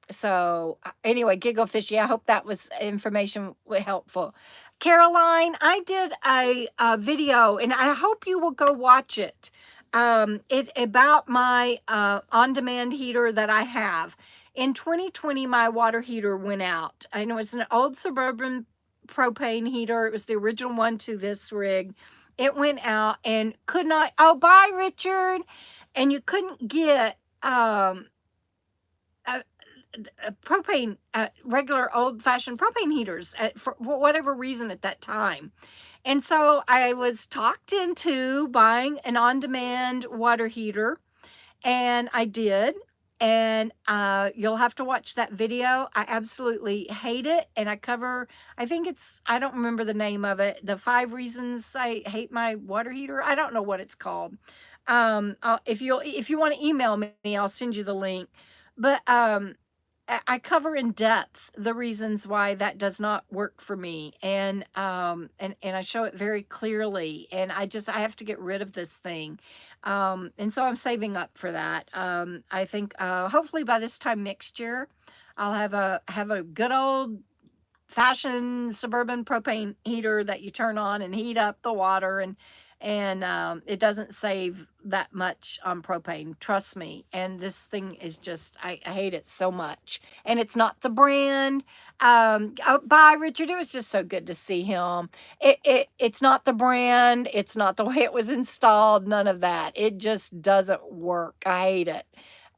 So anyway, Giggle Fishy, I hope that was information helpful. Caroline, I did a video, and I hope you will go watch it. It about my on-demand heater that I have. In 2020, my water heater went out. I know it's an old Suburban propane heater. It was the original one to this rig. It went out and could not. Oh, bye, Richard. And you couldn't get a propane, regular old-fashioned propane heaters for whatever reason at that time. And so I was talked into buying an on-demand water heater, and I did. And you'll have to watch that video. I absolutely hate it, and I think I don't remember the name of it. The 5 reasons I hate my water heater. I don't know what it's called. If you want to email me, I'll send you the link. But I cover in depth the reasons why that does not work for me, and I show it very clearly. And I have to get rid of this thing, and so I'm saving up for that. I think hopefully by this time next year, I'll have a good old fashioned Suburban propane heater that you turn on and heat up the water, and it doesn't save that much on propane, trust me. And this thing is just, I hate it so much. And it's not the brand. Bye, Richard. It was just so good to see him. It's not the brand. It's not the way it was installed. None of that. It just doesn't work. I hate it.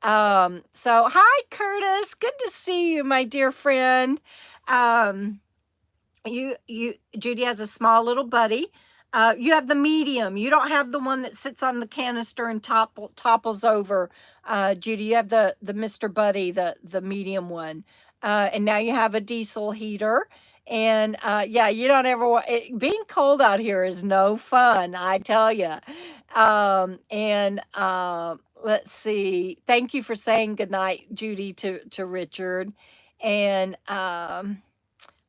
So hi, Curtis. Good to see you, my dear friend. Judy has a small little buddy. You have the medium. You don't have the one that sits on the canister and topples over. Judy, you have the Mr. Buddy, the medium one. And now you have a diesel heater. And yeah, you don't ever want it. Being cold out here is no fun, I tell you. Let's see. Thank you for saying goodnight, Judy, to Richard. And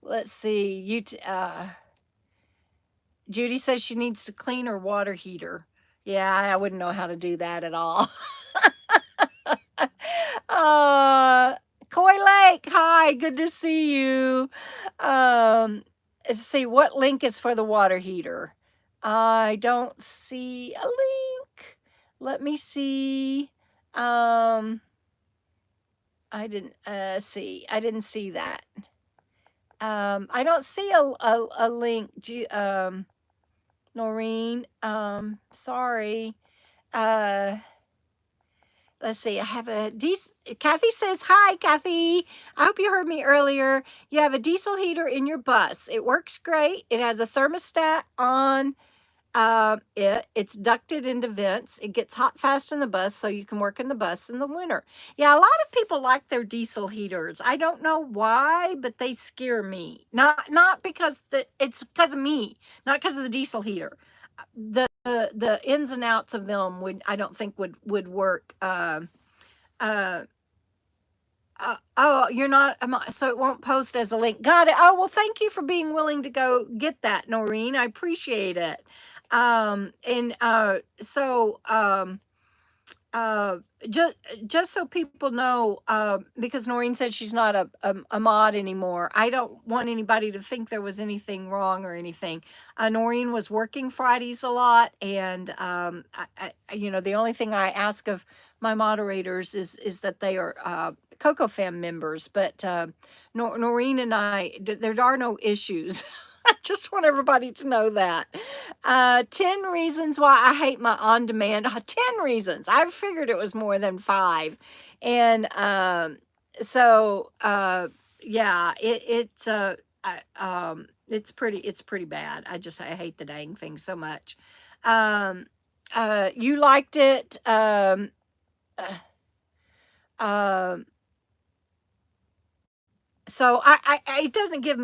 let's see. Judy says she needs to clean her water heater. Yeah, I wouldn't know how to do that at all. Coy Lake, hi, good to see you. Let's see, what link is for the water heater? I don't see a link. Let me see. I didn't see. I didn't see that. I don't see a link. Noreen, sorry. Let's see. I have Kathy says, hi, Kathy. I hope you heard me earlier. You have a diesel heater in your bus. It works great. It has a thermostat on It's ducted into vents. It gets hot fast in the bus, so you can work in the bus in the winter. Yeah, a lot of people like their diesel heaters. I don't know why, but they scare me. Not because it's because of me, not because of the diesel heater. The ins and outs of them would I don't think would work. Uh, oh, you're not, so it won't post as a link. Got it. Oh, well, thank you for being willing to go get that, Noreen. I appreciate it. And uh, just so people know, because Noreen said she's not a mod anymore. I don't want anybody to think there was anything wrong or anything. Noreen was working Fridays a lot, and the only thing I ask of my moderators is that they are KOKO Fam members. But Noreen and I, there are no issues. I just want everybody to know that. 10 reasons why I hate my on demand. 10 reasons. I figured it was more than five. And yeah, it's pretty bad. I hate the dang thing so much. Um, you liked it. Uh, so it doesn't give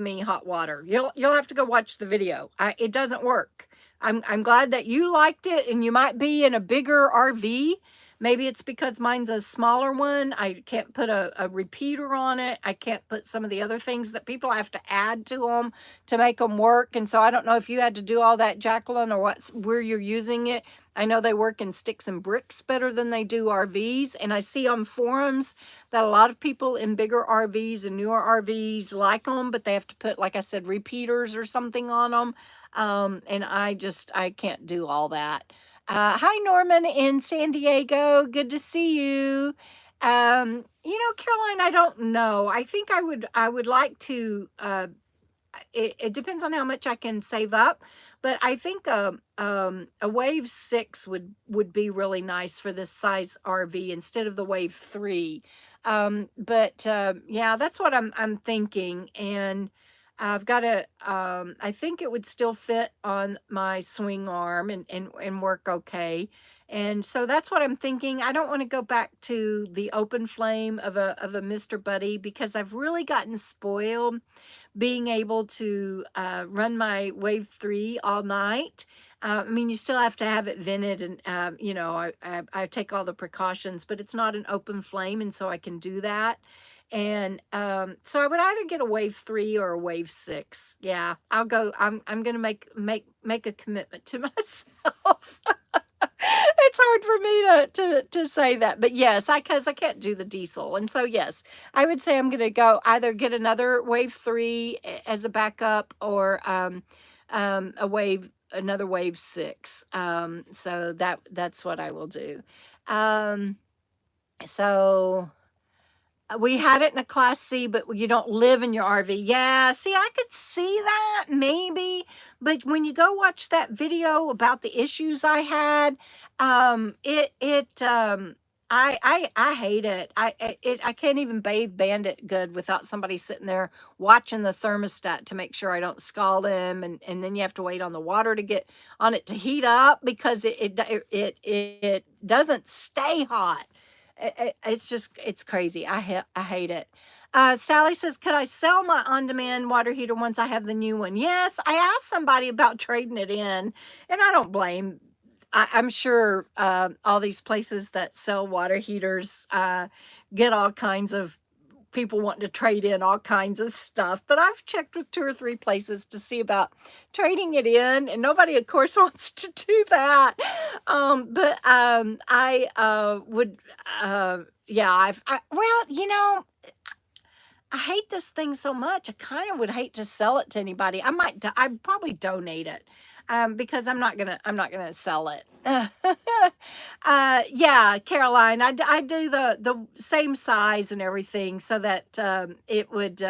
me hot water. You'll have to go watch the video. It doesn't work. I'm glad that you liked it, and you might be in a bigger RV. Maybe it's because mine's a smaller one. I can't put a repeater on it. I can't put some of the other things that people have to add to them to make them work. And so I don't know if you had to do all that, Jacqueline, or where you're using it. I know they work in sticks and bricks better than they do RVs. And I see on forums that a lot of people in bigger RVs and newer RVs like them, but they have to put, like I said, repeaters or something on them. And I can't do all that. Hi, Norman in San Diego. Good to see you. Caroline, I don't know. I think I would like to, it depends on how much I can save up, but I think a Wave 6 would be really nice for this size RV instead of the Wave 3. But yeah, that's what I'm thinking. And I've got I think it would still fit on my swing arm and work okay. And so that's what I'm thinking. I don't want to go back to the open flame of a Mr. Buddy, because I've really gotten spoiled being able to run my Wave 3 all night. I mean, you still have to have it vented, and I take all the precautions, but it's not an open flame, and so I can do that. And so I would either get a Wave 3 or a Wave 6. Yeah, I'll go. I'm gonna make a commitment to myself. It's hard for me to say that, but yes, because I can't do the diesel. And so yes, I would say I'm going to go either get another Wave 3 as a backup, or another Wave 6. So that's what I will do. So we had it in a Class C, but you don't live in your RV. Yeah, see, I could see that maybe, but when you go watch that video about the issues I had, I hate it. I can't even bathe Bandit good without somebody sitting there watching the thermostat to make sure I don't scald him, and then you have to wait on the water to get on it to heat up, because it doesn't stay hot. It's crazy. I hate it. Sally says, could I sell my on-demand water heater once I have the new one? Yes, I asked somebody about trading it in, and I don't blame. I'm sure all these places that sell water heaters get all kinds of people wanting to trade in all kinds of stuff. But I've checked with 2 or 3 places to see about trading it in, and nobody, of course, wants to do that. But I would, yeah, I hate this thing so much. I kind of would hate to sell it to anybody. I'd probably donate it, because I'm not gonna sell it. Yeah, Caroline, I do the same size and everything, so that it would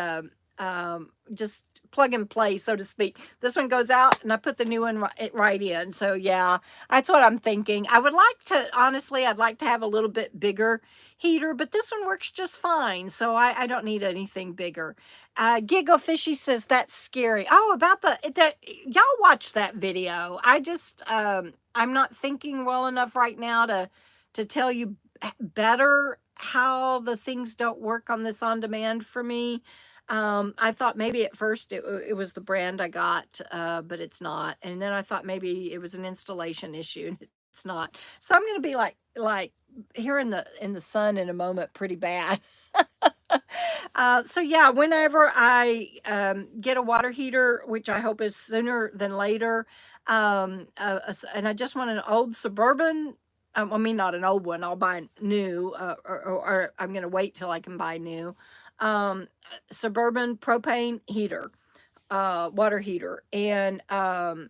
just plug and play, so to speak. This one goes out and I put the new one right in. So yeah, that's what I'm thinking. I would like to, honestly, I'd like to have a little bit bigger heater, but this one works just fine. So I don't need anything bigger. Giggle Fishy says that's scary. Oh, about y'all watch that video. I'm not thinking well enough right now to tell you better how the things don't work on this on demand for me. I thought maybe at first it was the brand I got, but it's not. And then I thought maybe it was an installation issue, and it's not. So I'm gonna be like here in the sun in a moment, pretty bad. So yeah, whenever I get a water heater, which I hope is sooner than later, and I just want an old Suburban. I mean, not an old one. I'll buy new, or I'm gonna wait till I can buy new. Suburban propane heater, water heater, and I'll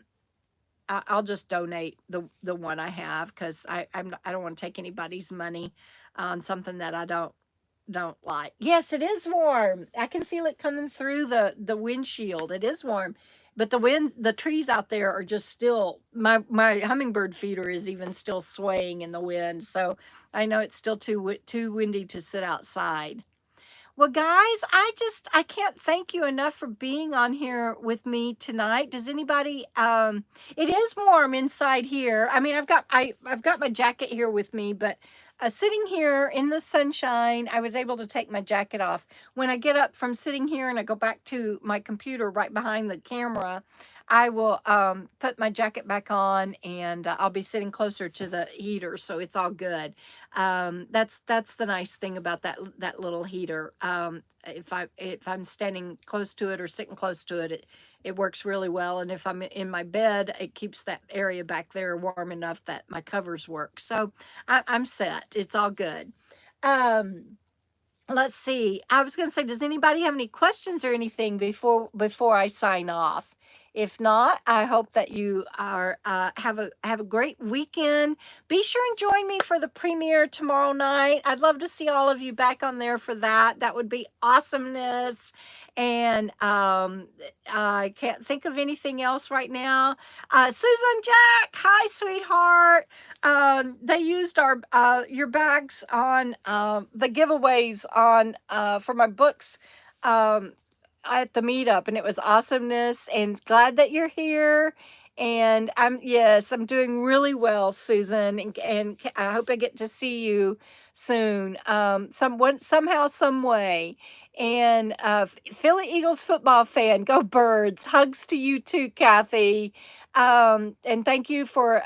just donate the one I have because I don't want to take anybody's money on something that I don't like. Yes, it is warm. I can feel it coming through the windshield. It is warm. But the trees out there are just still, my hummingbird feeder is even still swaying in the wind. So I know it's still too windy to sit outside. Well, guys, I can't thank you enough for being on here with me tonight. Does anybody it is warm inside here. I mean, I've got my jacket here with me, but sitting here in the sunshine, I was able to take my jacket off. When I get up from sitting here and I go back to my computer right behind the camera, I will put my jacket back on, and I'll be sitting closer to the heater, so it's all good. That's the nice thing about that little heater. If I'm standing close to it or sitting close to it, it works really well. And if I'm in my bed, it keeps that area back there warm enough that my covers work. So I'm set. It's all good. Um, let's see. I was going to say, does anybody have any questions or anything before I sign off? If not, I hope that you are have a great weekend. Be sure and join me for the premiere tomorrow night. I'd love to see all of you back on there for that. That would be awesomeness. And I can't think of anything else right now. Susan Jack, hi sweetheart. They used our your bags on the giveaways on for my books. At the meetup, and it was awesomeness, and glad that you're here. And I'm doing really well, Susan, and I hope I get to see you soon, somehow, some way. And Philly Eagles football fan, go Birds! Hugs to you too, Kathy. And thank you for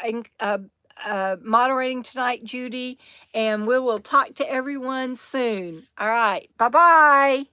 moderating tonight, Judy. And we will talk to everyone soon. All right, bye bye.